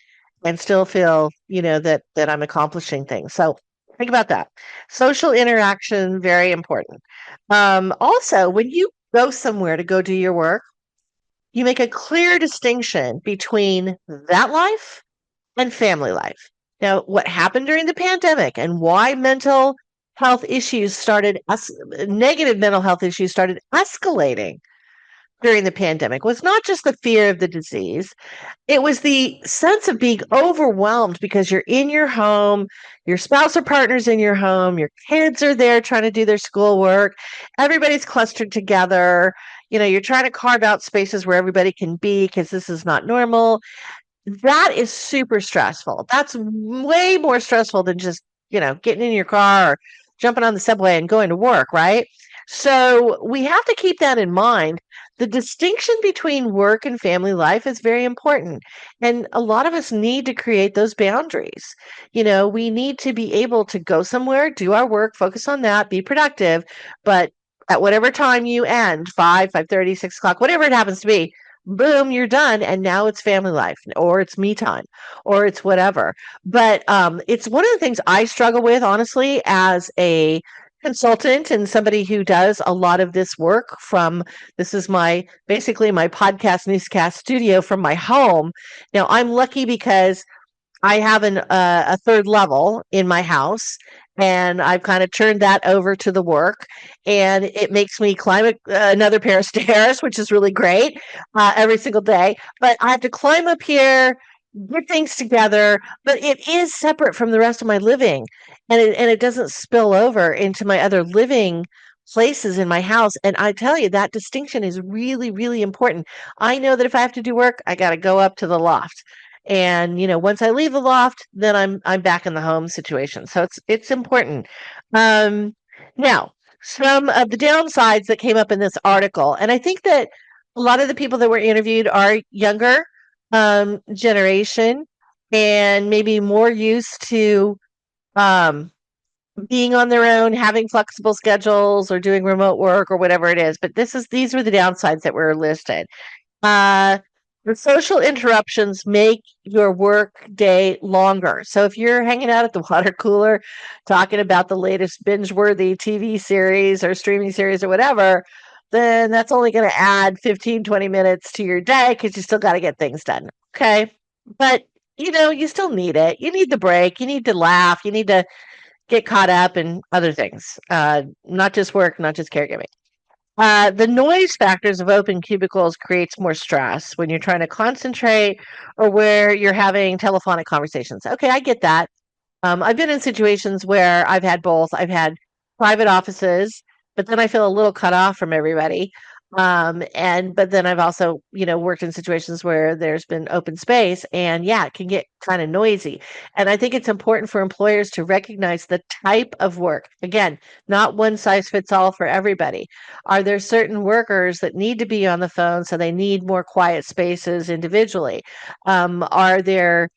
and still feel, that I'm accomplishing things. So think about that. Social interaction, very important. Also, when you go somewhere to go do your work, you make a clear distinction between that life and family life. Now, what happened during the pandemic and why negative mental health issues started escalating during the pandemic was not just the fear of the disease. It was the sense of being overwhelmed because you're in your home, your spouse or partner's in your home, your kids are there trying to do their schoolwork, everybody's clustered together. You're trying to carve out spaces where everybody can be because this is not normal. That is super stressful. That's way more stressful than just, getting in your car or jumping on the subway and going to work, right? So we have to keep that in mind. The distinction between work and family life is very important. And a lot of us need to create those boundaries. We need to be able to go somewhere, do our work, focus on that, be productive. But at whatever time you end, 5:30, 6 o'clock, whatever it happens to be, boom, you're done. And now it's family life or it's me time or it's whatever. But it's one of the things I struggle with, honestly, as a consultant and somebody who does a lot of this work this is basically my podcast newscast studio from my home. Now I'm lucky because I have a third level in my house, and I've kind of turned that over to the work, and it makes me climb another pair of stairs, which is really great every single day. But I have to climb up here, get things together, but it is separate from the rest of my living, and it doesn't spill over into my other living places in my house. And I tell you, that distinction is really, really important. I know that if I have to do work, I got to go up to the loft. And once I leave the loft, then I'm back in the home situation. So it's important. Now, some of the downsides that came up in this article, and I think that a lot of the people that were interviewed are younger generation. and maybe more used to um, being on their own, having flexible schedules or doing remote work or whatever it is. But these were the downsides that were listed. Uh, the social interruptions make your work day longer. So if you're hanging out at the water cooler talking about the latest binge-worthy TV series or streaming series or whatever, then that's only going to add 15, 20 minutes to your day because you still got to get things done. Okay. But you still need it. You need the break. You need to laugh. You need to get caught up in other things, not just work, not just caregiving. The noise factors of open cubicles creates more stress when you're trying to concentrate or where you're having telephonic conversations. Okay, I get that. I've been in situations where I've had both. I've had private offices, but then I feel a little cut off from everybody. But then I've also, worked in situations where there's been open space, and yeah, it can get kind of noisy. And I think it's important for employers to recognize the type of work. Again, not one size fits all for everybody. Are there certain workers that need to be on the phone, so they need more quiet spaces individually? Are there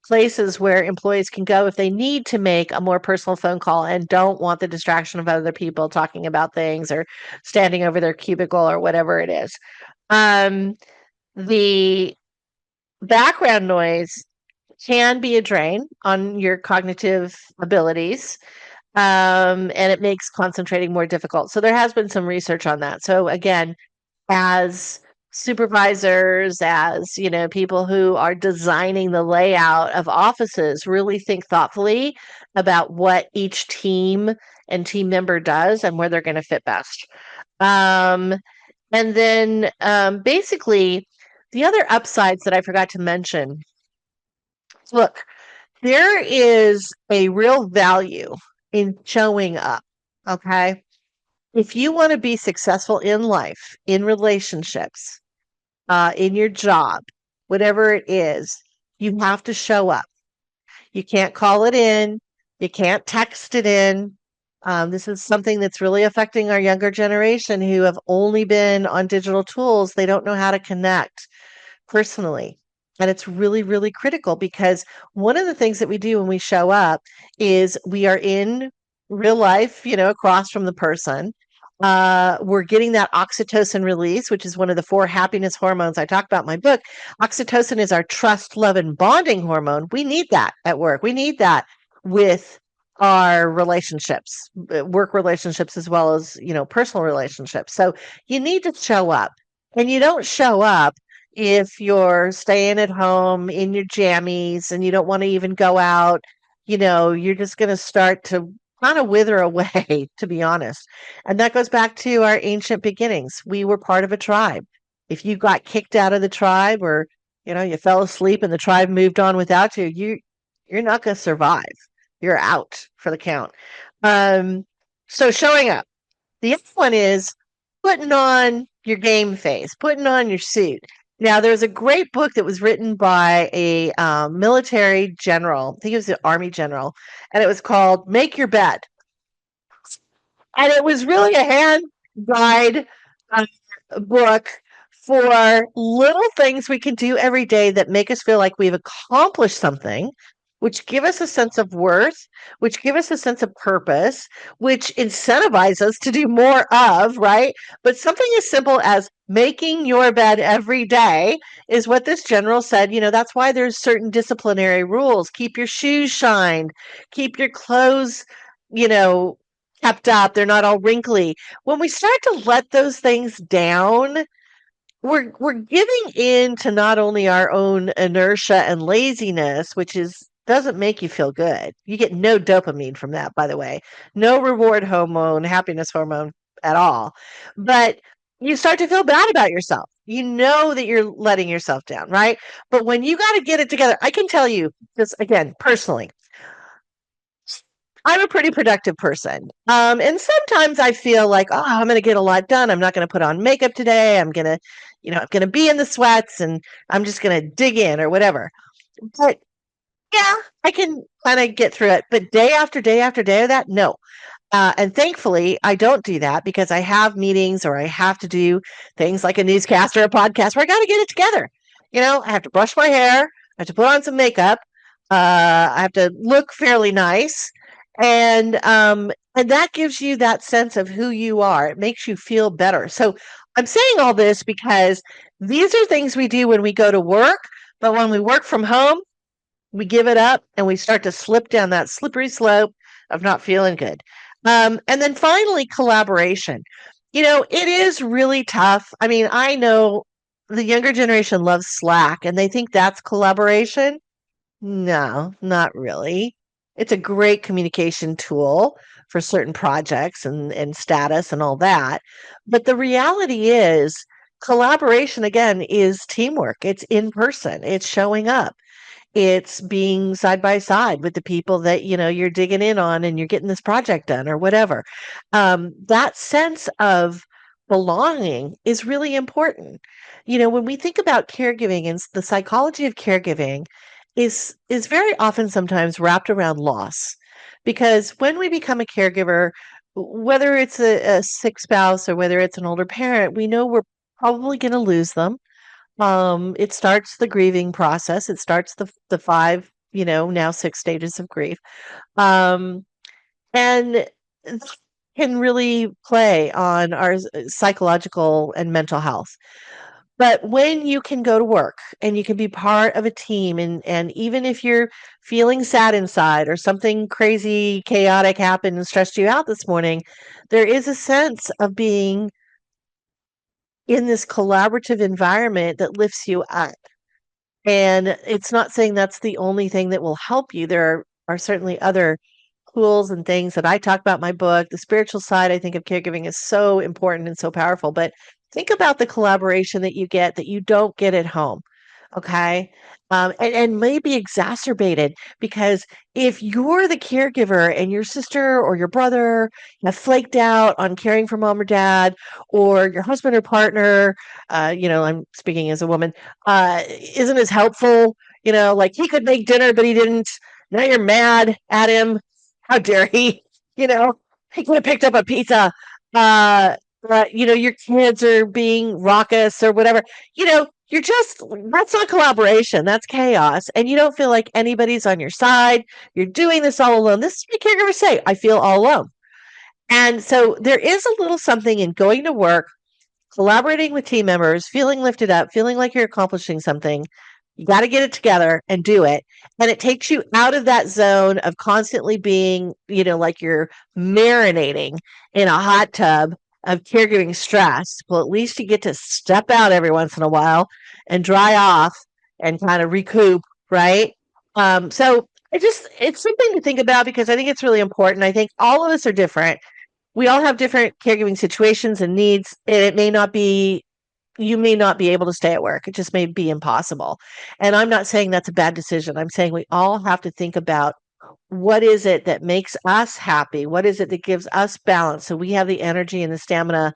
places where employees can go if they need to make a more personal phone call and don't want the distraction of other people talking about things or standing over their cubicle or whatever it is? Um, the background noise can be a drain on your cognitive abilities, and it makes concentrating more difficult. So there has been some research on that. So again, as supervisors, as people who are designing the layout of offices, really think thoughtfully about what each team and team member does and where they're going to fit best. Um, and then basically, the other upsides that I forgot to mention, look, there is a real value in showing up. Okay. If you want to be successful in life, in relationships, in your job, whatever it is, you have to show up. You can't call it in. You can't text it in. This is something that's really affecting our younger generation who have only been on digital tools. They don't know how to connect personally. And it's really, really critical because one of the things that we do when we show up is we are in real life, across from the person. We're getting that oxytocin release, which is one of the 4 happiness hormones I talk about in my book. Oxytocin is our trust, love, and bonding hormone. We need that at work. We need that with our relationships, work relationships, as well as, personal relationships. So you need to show up. And you don't show up if you're staying at home in your jammies and you don't want to even go out. You're just going to start to kind of wither away, to be honest. And that goes back to our ancient beginnings. We were part of a tribe. If you got kicked out of the tribe, or you fell asleep and the tribe moved on without you, you're not going to survive. You're out for the count. So showing up. The other one is putting on your game face, putting on your suit. Now, there's a great book that was written by a military general. I think it was an army general, and it was called Make Your Bed. And it was really a hand guide book for little things we can do every day that make us feel like we've accomplished something, which give us a sense of worth, which give us a sense of purpose, which incentivize us to do more of, right? But something as simple as making your bed every day is what this general said. That's why there's certain disciplinary rules. Keep your shoes shined, keep your clothes, kept up. They're not all wrinkly. When we start to let those things down, we're giving in to not only our own inertia and laziness, which doesn't make you feel good. You get no dopamine from that, by the way. No reward hormone, happiness hormone at all. But you start to feel bad about yourself. You know that you're letting yourself down, right? But when you got to get it together, I can tell you this again, personally. I'm a pretty productive person. And sometimes I feel like, oh, I'm going to get a lot done. I'm not going to put on makeup today. I'm going to, I'm going to be in the sweats and I'm just going to dig in or whatever. But yeah, I can kind of get through it. But day after day after day of that, no. And thankfully, I don't do that because I have meetings or I have to do things like a newscast or a podcast where I got to get it together. I have to brush my hair. I have to put on some makeup. I have to look fairly nice, and that gives you that sense of who you are. It makes you feel better. So I'm saying all this because these are things we do when we go to work, but when we work from home, we give it up and we start to slip down that slippery slope of not feeling good. And then finally, collaboration. It is really tough. I mean, I know the younger generation loves Slack and they think that's collaboration. No, not really. It's a great communication tool for certain projects and status and all that. But the reality is, collaboration again is teamwork. It's in person, it's showing up, it's being side by side with the people that you're digging in on and you're getting this project done or whatever. That sense of belonging is really important. When we think about caregiving and the psychology of caregiving is very often sometimes wrapped around loss, because when we become a caregiver, whether it's a sick spouse or whether it's an older parent, we know we're probably going to lose them. It starts the grieving process. It starts the five, now six stages of grief. And this can really play on our psychological and mental health. But when you can go to work and you can be part of a team, and even if you're feeling sad inside or something crazy, chaotic happened and stressed you out this morning, there is a sense of being in this collaborative environment that lifts you up. And it's not saying that's the only thing that will help you. There are certainly other tools and things that I talk about in my book. The spiritual side, I think, of caregiving is so important and so powerful. But think about the collaboration that you get that you don't get at home. Okay. And maybe exacerbated, because if you're the caregiver and your sister or your brother have flaked out on caring for mom or dad, or your husband or partner, I'm speaking as a woman, isn't as helpful, like he could make dinner, but he didn't. Now you're mad at him. How dare he? You know, he could have picked up a pizza. Uh, your kids are being raucous or whatever. You're just, that's not collaboration. That's chaos. And you don't feel like anybody's on your side. You're doing this all alone. This is what caregivers say. I feel all alone. And so there is a little something in going to work, collaborating with team members, feeling lifted up, feeling like you're accomplishing something. You got to get it together and do it. And it takes you out of that zone of constantly being, like you're marinating in a hot tub of caregiving stress. Well, at least you get to step out every once in a while and dry off and kind of recoup, right? So it's something to think about, because I think it's really important. I think all of us are different. We all have different caregiving situations and needs, and you may not be able to stay at work. It just may be impossible. And I'm not saying that's a bad decision. I'm saying we all have to think about, what is it that makes us happy? What is it that gives us balance, so we have the energy and the stamina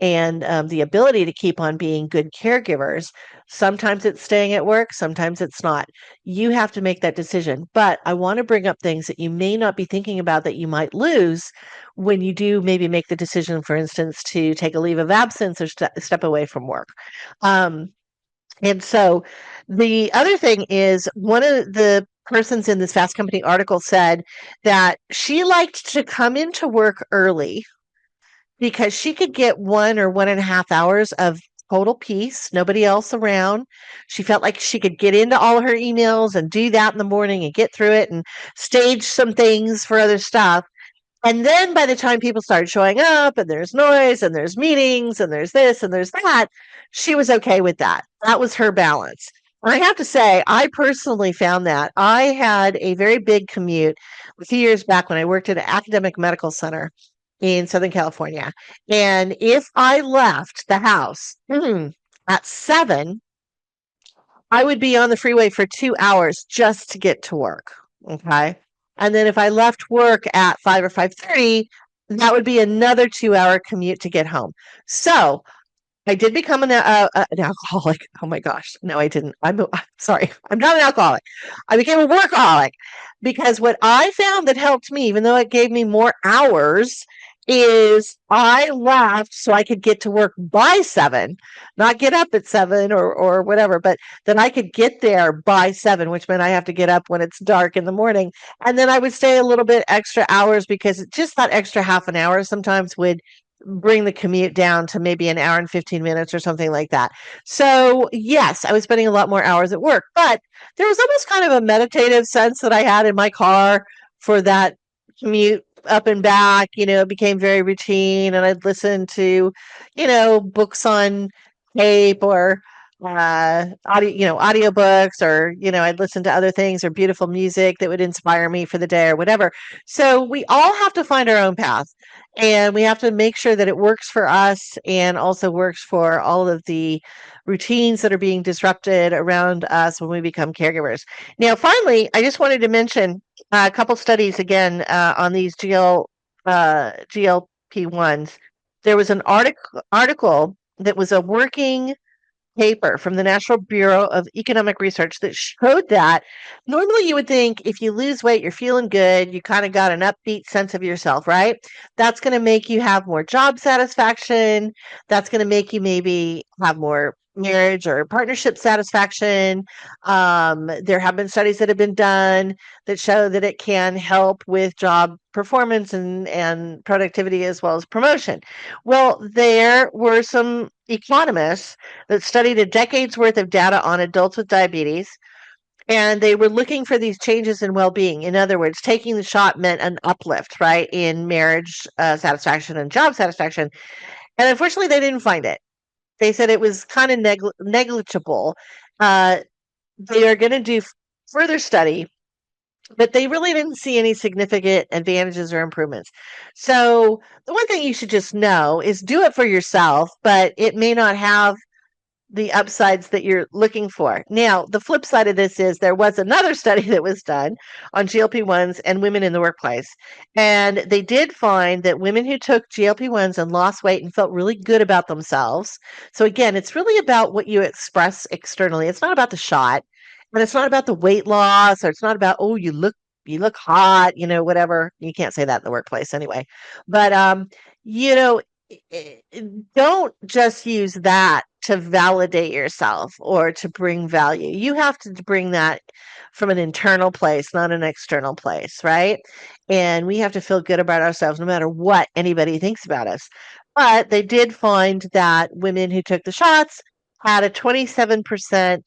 and the ability to keep on being good caregivers? Sometimes it's staying at work, sometimes it's not. You have to make that decision. But I want to bring up things that you may not be thinking about that you might lose when you do maybe make the decision, for instance, to take a leave of absence or step away from work. And so the other thing is, one of the persons in this Fast Company article said that she liked to come into work early because she could get 1 or 1.5 hours of total peace, nobody else around. She felt like she could get into all her emails and do that in the morning and get through it and stage some things for other stuff. And then by the time people started showing up and there's noise and there's meetings and there's this and there's that, she was okay with that. That was her balance. And I have to say, I personally found that. I had a very big commute a few years back when I worked at an academic medical center in Southern California. And if I left the house at 7, I would be on the freeway for 2 hours just to get to work. Okay. And then if I left work at 5 or 5:30, that would be another 2-hour commute to get home. So I did become an alcoholic. Oh my gosh. No, I didn't. I'm sorry. I'm not an alcoholic. I became a workaholic, because what I found that helped me, even though it gave me more hours is I left so I could get to work by 7, not get up at 7 or whatever, but then I could get there by 7, which meant I have to get up when it's dark in the morning. And then I would stay a little bit extra hours because just that extra half an hour sometimes would bring the commute down to maybe an hour and 15 minutes or something like that. So, yes, I was spending a lot more hours at work, but there was almost kind of a meditative sense that I had in my car for that commute up and back. It became very routine, and I'd listen to, books on tape or audiobooks, or I'd listen to other things or beautiful music that would inspire me for the day or whatever. So we all have to find our own path, and we have to make sure that it works for us and also works for all of the routines that are being disrupted around us when we become caregivers. Now, finally, I just wanted to mention a couple studies again on these GLP-1s. There was an article that was a working paper from the National Bureau of Economic Research that showed that normally you would think if you lose weight, you're feeling good, you kind of got an upbeat sense of yourself, right? That's going to make you have more job satisfaction. That's going to make you maybe have more marriage or partnership satisfaction. There have been studies that have been done that show that it can help with job performance and productivity as well as promotion. Well, there were some economists that studied a decade's worth of data on adults with diabetes, and they were looking for these changes in well-being. In other words, taking the shot meant an uplift, right, in marriage satisfaction and job satisfaction. And unfortunately, they didn't find it. They said it was kind of negligible. They are going to do further study, but they really didn't see any significant advantages or improvements. So the one thing you should just know is do it for yourself, but it may not have the upsides that you're looking for. Now, the flip side of this is there was another study that was done on GLP-1s and women in the workplace. And they did find that women who took GLP-1s and lost weight and felt really good about themselves. So again, it's really about what you express externally. It's not about the shot, and it's not about the weight loss, or it's not about, oh, you look hot, whatever. You can't say that in the workplace anyway. But you know, don't just use that to validate yourself or to bring value. You have to bring that from an internal place, not an external place, right? And we have to feel good about ourselves no matter what anybody thinks about us. But they did find that women who took the shots had a 27%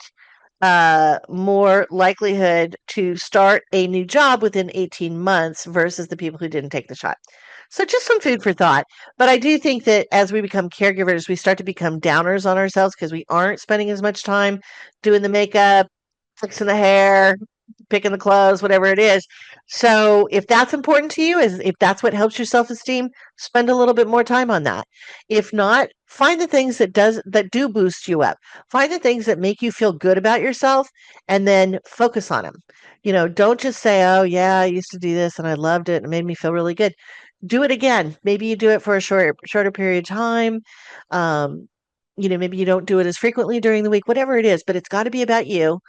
more likelihood to start a new job within 18 months versus the people who didn't take the shot. So just some food for thought. But I do think that as we become caregivers, we start to become downers on ourselves because we aren't spending as much time doing the makeup, fixing the hair, picking the clothes, whatever it is. So if that's important to you, if that's what helps your self-esteem, spend a little bit more time on that. If not, find the things that do boost you up. Find the things that make you feel good about yourself and then focus on them. Don't just say, "Oh yeah, I used to do this and I loved it and it made me feel really good." Do it again. Maybe you do it for a shorter period of time. Maybe you don't do it as frequently during the week, whatever it is, but it's got to be about you.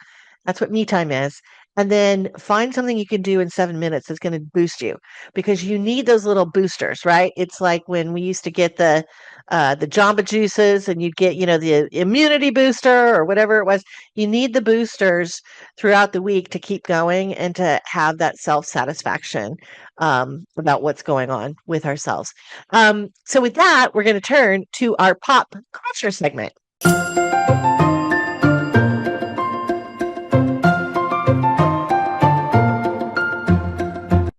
That's what me time is. And then find something you can do in 7 minutes that's going to boost you, because you need those little boosters, right? It's like when we used to get the Jamba juices and you'd get, the immunity booster or whatever it was. You need the boosters throughout the week to keep going and to have that self-satisfaction about what's going on with ourselves. So with that, we're going to turn to our pop culture segment.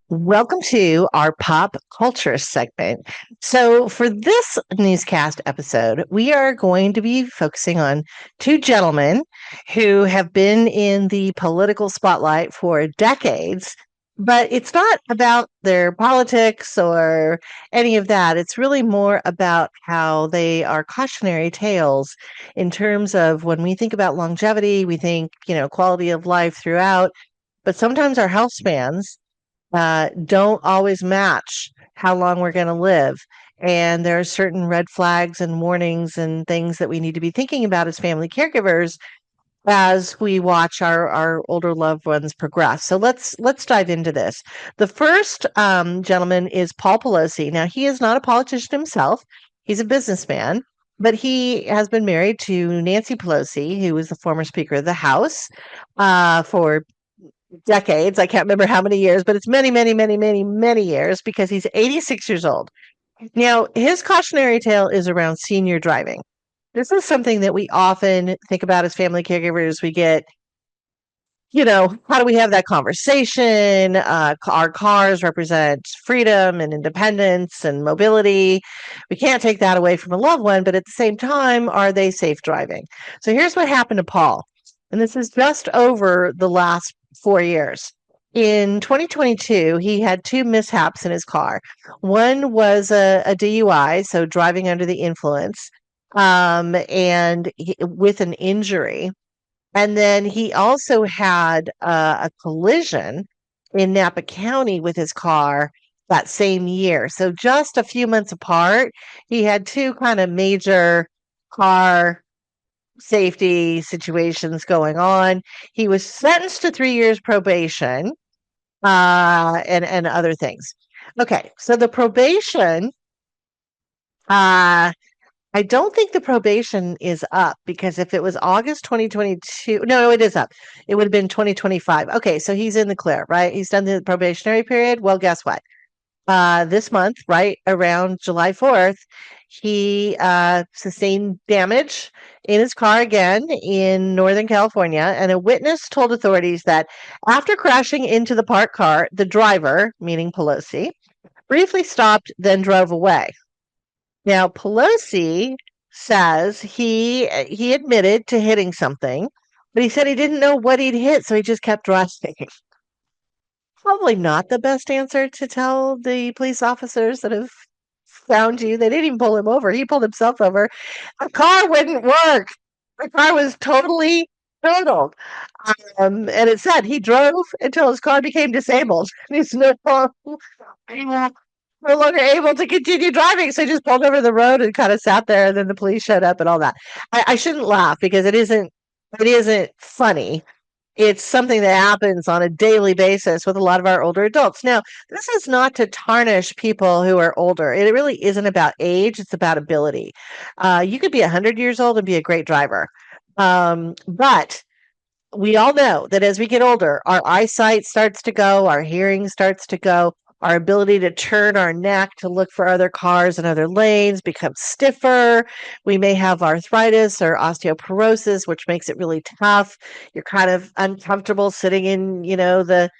Welcome to our pop culture segment. So, for this newscast episode, we are going to be focusing on two gentlemen who have been in the political spotlight for decades. But it's not about their politics or any of that. It's really more about how they are cautionary tales in terms of when we think about longevity, we think, quality of life throughout. But sometimes our health spans don't always match how long we're going to live. And there are certain red flags and warnings and things that we need to be thinking about as family caregivers as we watch our older loved ones progress. So let's dive into this. The first gentleman is Paul Pelosi. Now, he is not a politician himself. He's a businessman, but he has been married to Nancy Pelosi, who was the former Speaker of the House for decades. I can't remember how many years, but it's many, many, many, many, many years because he's 86 years old. Now, his cautionary tale is around senior driving. This is something that we often think about as family caregivers. We get, how do we have that conversation? Our cars represent freedom and independence and mobility. We can't take that away from a loved one, but at the same time, are they safe driving? So here's what happened to Paul. And this is just over the last 4 years. In 2022, he had two mishaps in his car. One was a DUI, so driving under the influence, and with an injury. And then he also had a collision in Napa County with his car that same year. So just a few months apart, he had two kind of major car safety situations going on. He was sentenced to 3 years probation and other things. Okay, so the probation, I don't think the probation is up because if it was August 2022, no, it is up. It would have been 2025. Okay, so he's in the clear, right? He's done the probationary period. Well, guess what? This month, right around July 4th, he sustained damage in his car again in Northern California. And a witness told authorities that after crashing into the parked car, the driver, meaning Pelosi, briefly stopped, then drove away. Now, Pelosi says he admitted to hitting something, but he said he didn't know what he'd hit, so he just kept driving. Probably not the best answer to tell the police officers that have found you. They didn't even pull him over. He pulled himself over. The car wouldn't work. The car was totally totaled. And it said he drove until his car became disabled. He's no longer able to continue driving. So he just pulled over the road and kind of sat there, and then the police showed up and all that. I shouldn't laugh because it isn't funny. It's something that happens on a daily basis with a lot of our older adults. Now, this is not to tarnish people who are older. It really isn't about age. It's about ability. You could be 100 years old and be a great driver. But we all know that as we get older, our eyesight starts to go, our hearing starts to go, our ability to turn our neck to look for other cars and other lanes becomes stiffer. We may have arthritis or osteoporosis, which makes it really tough. You're kind of uncomfortable sitting in, the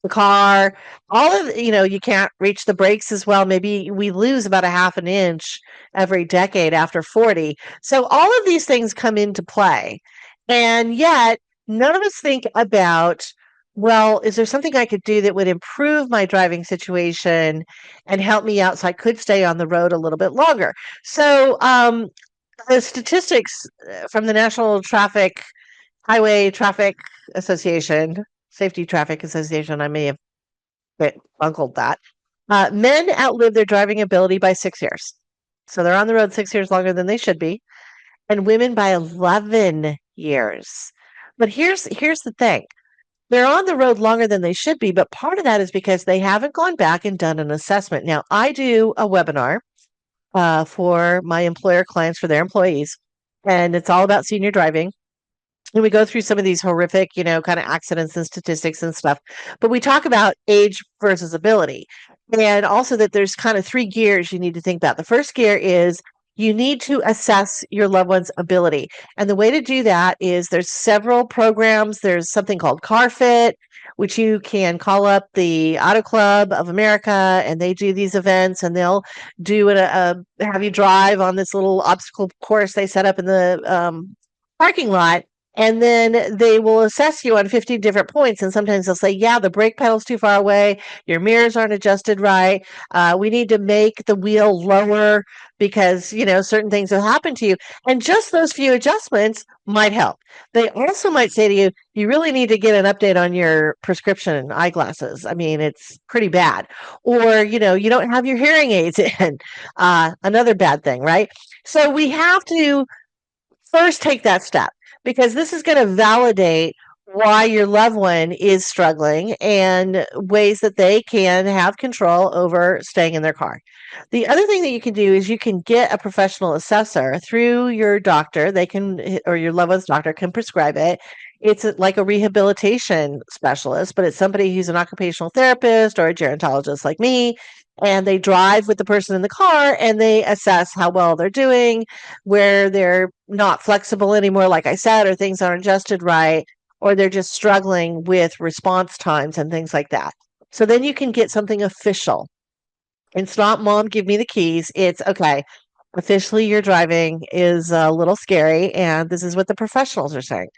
car. All of, you can't reach the brakes as well. Maybe we lose about a half an inch every decade after 40. So all of these things come into play. And yet, none of us think about, well, is there something I could do that would improve my driving situation and help me out so I could stay on the road a little bit longer? So the statistics from the National Highway Traffic Association, Safety Traffic Association, I may have bungled that. Men outlive their driving ability by 6 years. So they're on the road 6 years longer than they should be. And women by 11 years. But here's the thing. They're on the road longer than they should be, but part of that is because they haven't gone back and done an assessment. Now, I do a webinar for my employer clients, for their employees, and it's all about senior driving. And we go through some of these horrific, kind of accidents and statistics and stuff. But we talk about age versus ability. And also that there's kind of 3 gears you need to think about. The first gear is you need to assess your loved one's ability. And the way to do that is there's several programs. There's something called CarFit, which you can call up the Auto Club of America, and they do these events, and they'll do have you drive on this little obstacle course they set up in the parking lot. And then they will assess you on 15 different points. And sometimes they'll say, yeah, the brake pedal's too far away. Your mirrors aren't adjusted right. We need to make the wheel lower because, certain things have happened to you. And just those few adjustments might help. They also might say to you, you really need to get an update on your prescription eyeglasses. I mean, it's pretty bad. Or, you don't have your hearing aids in. Another bad thing, right? So we have to first take that step. because this is going to validate why your loved one is struggling and ways that they can have control over staying in their car. The other thing that you can do is you can get a professional assessor through your doctor. They can, or your loved one's doctor can prescribe it. It's like a rehabilitation specialist, but it's somebody who's an occupational therapist or a gerontologist like me. And they drive with the person in the car and they assess how well they're doing, where they're not flexible anymore, like I said, or things aren't adjusted right, or they're just struggling with response times and things like that. So then you can get something official. It's not, Mom, give me the keys. It's okay. Officially, your driving is a little scary, and this is what the professionals are saying.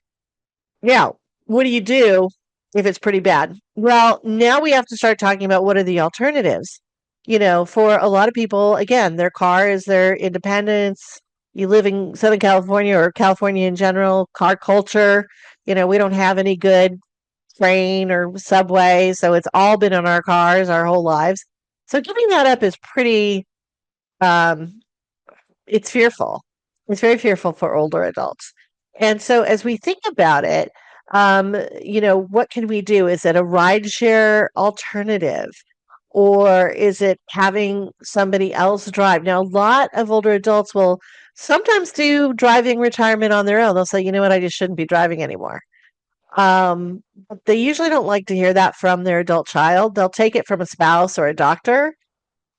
Now, what do you do if it's pretty bad? Well, now we have to start talking about what are the alternatives. For a lot of people, again, their car is their independence. You live in Southern California or California in general, car culture. We don't have any good train or subway, so it's all been in our cars our whole lives. So giving that up is pretty, um, it's fearful. It's very fearful for older adults. And so as we think about it, what can we do? Is it a rideshare alternative? Or is it having somebody else drive? Now, a lot of older adults will sometimes do driving retirement on their own. They'll say, you know what, I just shouldn't be driving anymore. But they usually don't like to hear that from their adult child. They'll take it from a spouse or a doctor.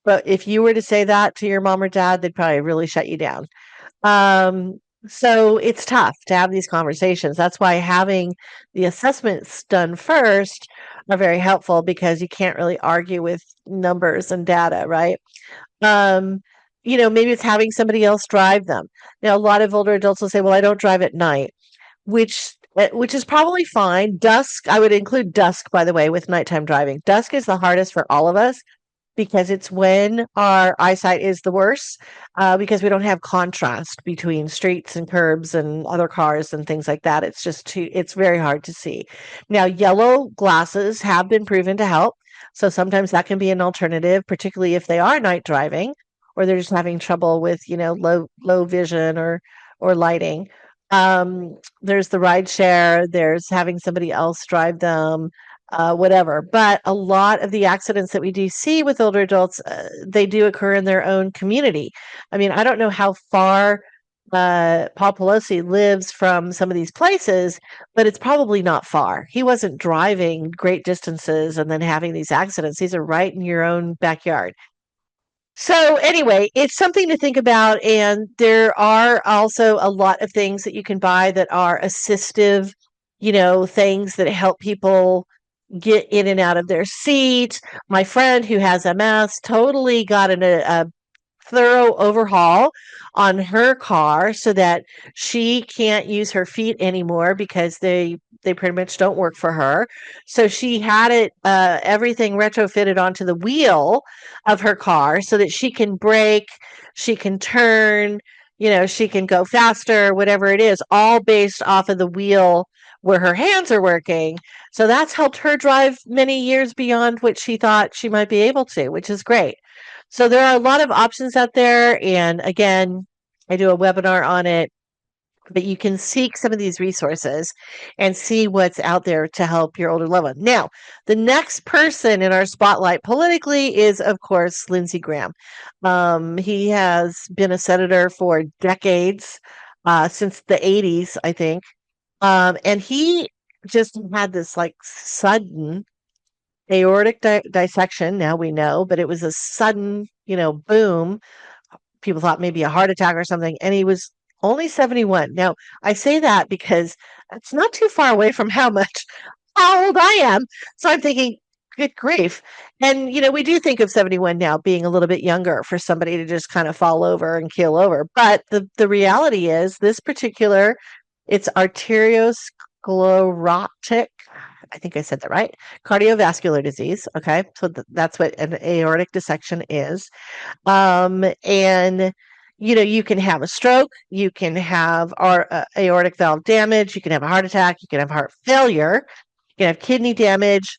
But if you were to say that to your mom or dad, they'd probably really shut you down. So it's tough to have these conversations. That's why having the assessments done first are very helpful, because you can't really argue with numbers and data, right? Maybe it's having somebody else drive them. Now, a lot of older adults will say, well, I don't drive at night, which is probably fine. Dusk, I would include dusk, by the way, with nighttime driving. Dusk is the hardest for all of us because it's when our eyesight is the worst, because we don't have contrast between streets and curbs and other cars and things like that. It's very hard to see. Now, yellow glasses have been proven to help. So sometimes that can be an alternative, particularly if they are night driving or they're just having trouble with, low vision or lighting. There's the ride share, there's having somebody else drive them, whatever. But a lot of the accidents that we do see with older adults, they do occur in their own community. I mean, I don't know how far Paul Pelosi lives from some of these places, but it's probably not far. He wasn't driving great distances and then having these accidents. These are right in your own backyard. So anyway, it's something to think about, and there are also a lot of things that you can buy that are assistive, things that help people get in and out of their seat. My friend who has MS totally got a thorough overhaul on her car so that she can't use her feet anymore because they pretty much don't work for her. So she had it everything retrofitted onto the wheel of her car so that she can brake, she can turn, she can go faster, whatever it is, all based off of the wheel where her hands are working. So that's helped her drive many years beyond what she thought she might be able to, which is great. So there are a lot of options out there. And again, I do a webinar on it, but you can seek some of these resources and see what's out there to help your older loved one. Now, the next person in our spotlight politically is, of course, Lindsey Graham. He has been a senator for decades, since the 80s, I think. And he just had this like sudden aortic dissection. Now we know, but it was a sudden, boom. People thought maybe a heart attack or something, and he was only 71. Now, I say that because it's not too far away from how old I am. So I'm thinking, good grief. And, we do think of 71 now being a little bit younger for somebody to just kind of fall over and keel over. But the reality is it's arteriosclerotic, I think I said that right, cardiovascular disease. Okay. So that's what an aortic dissection is. And you can have a stroke, you can have aortic valve damage, you can have a heart attack, you can have heart failure, you can have kidney damage,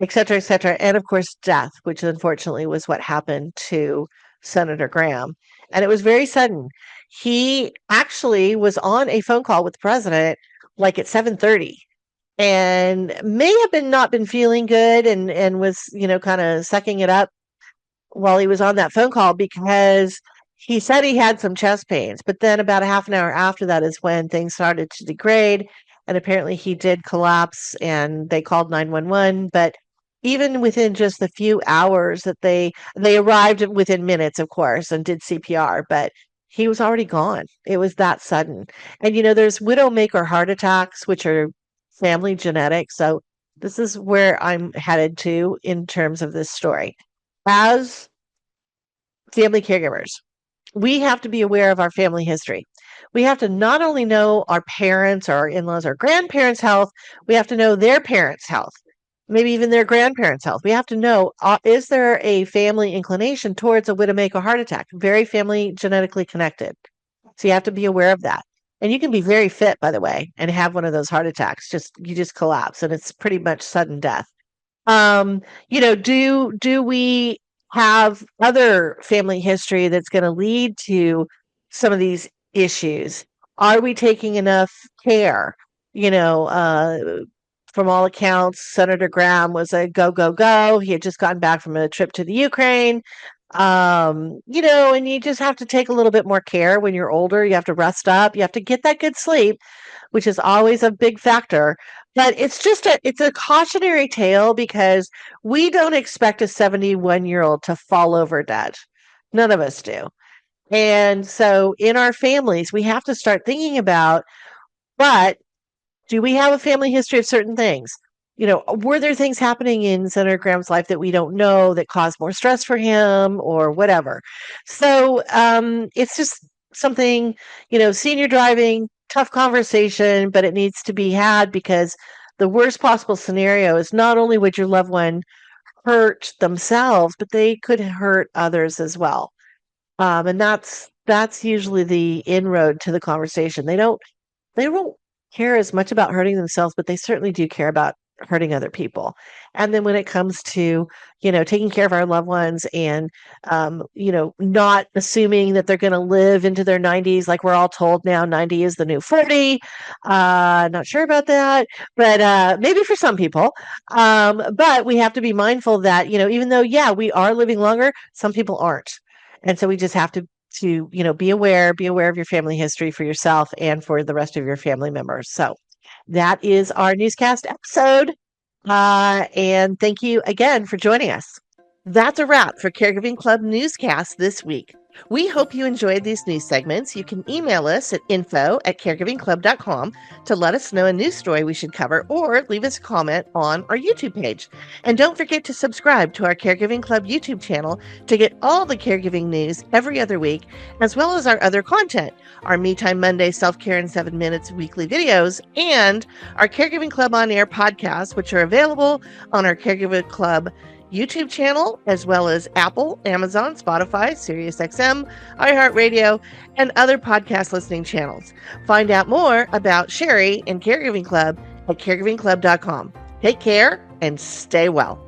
et cetera, and of course death, which unfortunately was what happened to Senator Graham. And it was very sudden. He actually was on a phone call with the president like at 7:30 and may have not been feeling good and was, kind of sucking it up while he was on that phone call because he said he had some chest pains. But then about a half an hour after that is when things started to degrade. And apparently he did collapse and they called 911. But even within just the few hours that they arrived within minutes, of course, and did CPR, but he was already gone. It was that sudden. And there's widowmaker heart attacks, which are family genetics. So this is where I'm headed to in terms of this story. As family caregivers, we have to be aware of our family history. We have to not only know our parents or our in-laws or grandparents' health, we have to know their parents' health, maybe even their grandparents' health. We have to know, is there a family inclination towards a widowmaker heart attack? Very family genetically connected. So you have to be aware of that. And you can be very fit, by the way, and have one of those heart attacks. You just collapse, and it's pretty much sudden death. Do we have other family history that's going to lead to some of these issues? Are we taking enough care? From all accounts, Senator Graham was a go, go, go. He had just gotten back from a trip to the Ukraine. And you just have to take a little bit more care when you're older. You have to rest up. You have to get that good sleep, which is always a big factor. But it's a cautionary tale because we don't expect a 71-year-old to fall over dead. None of us do. And so in our families, we have to start thinking about, but do we have a family history of certain things? Were there things happening in Senator Graham's life that we don't know that caused more stress for him or whatever? So it's just something, senior driving, tough conversation, but it needs to be had because the worst possible scenario is not only would your loved one hurt themselves, but they could hurt others as well. And that's usually the inroad to the conversation. They don't care as much about hurting themselves, but they certainly do care about hurting other people. And then when it comes to, taking care of our loved ones and, not assuming that they're going to live into their 90s, like we're all told now, 90 is the new 40. Not sure about that, but maybe for some people. But we have to be mindful that, even though, yeah, we are living longer, some people aren't. And so we just have to be aware of your family history for yourself and for the rest of your family members. So that is our newscast episode. And thank you again for joining us. That's a wrap for Caregiving Club Newscast this week. We hope you enjoyed these news segments. You can email us at info@caregivingclub.com to let us know a news story we should cover or leave us a comment on our YouTube page. And don't forget to subscribe to our Caregiving Club YouTube channel to get all the caregiving news every other week, as well as our other content, our Me Time Monday Self-Care in 7 Minutes weekly videos, and our Caregiving Club On Air podcasts, which are available on our Caregiving Club YouTube channel, as well as Apple, Amazon, Spotify, SiriusXM, iHeartRadio, and other podcast listening channels. Find out more about Sherri and Caregiving Club at caregivingclub.com. Take care and stay well.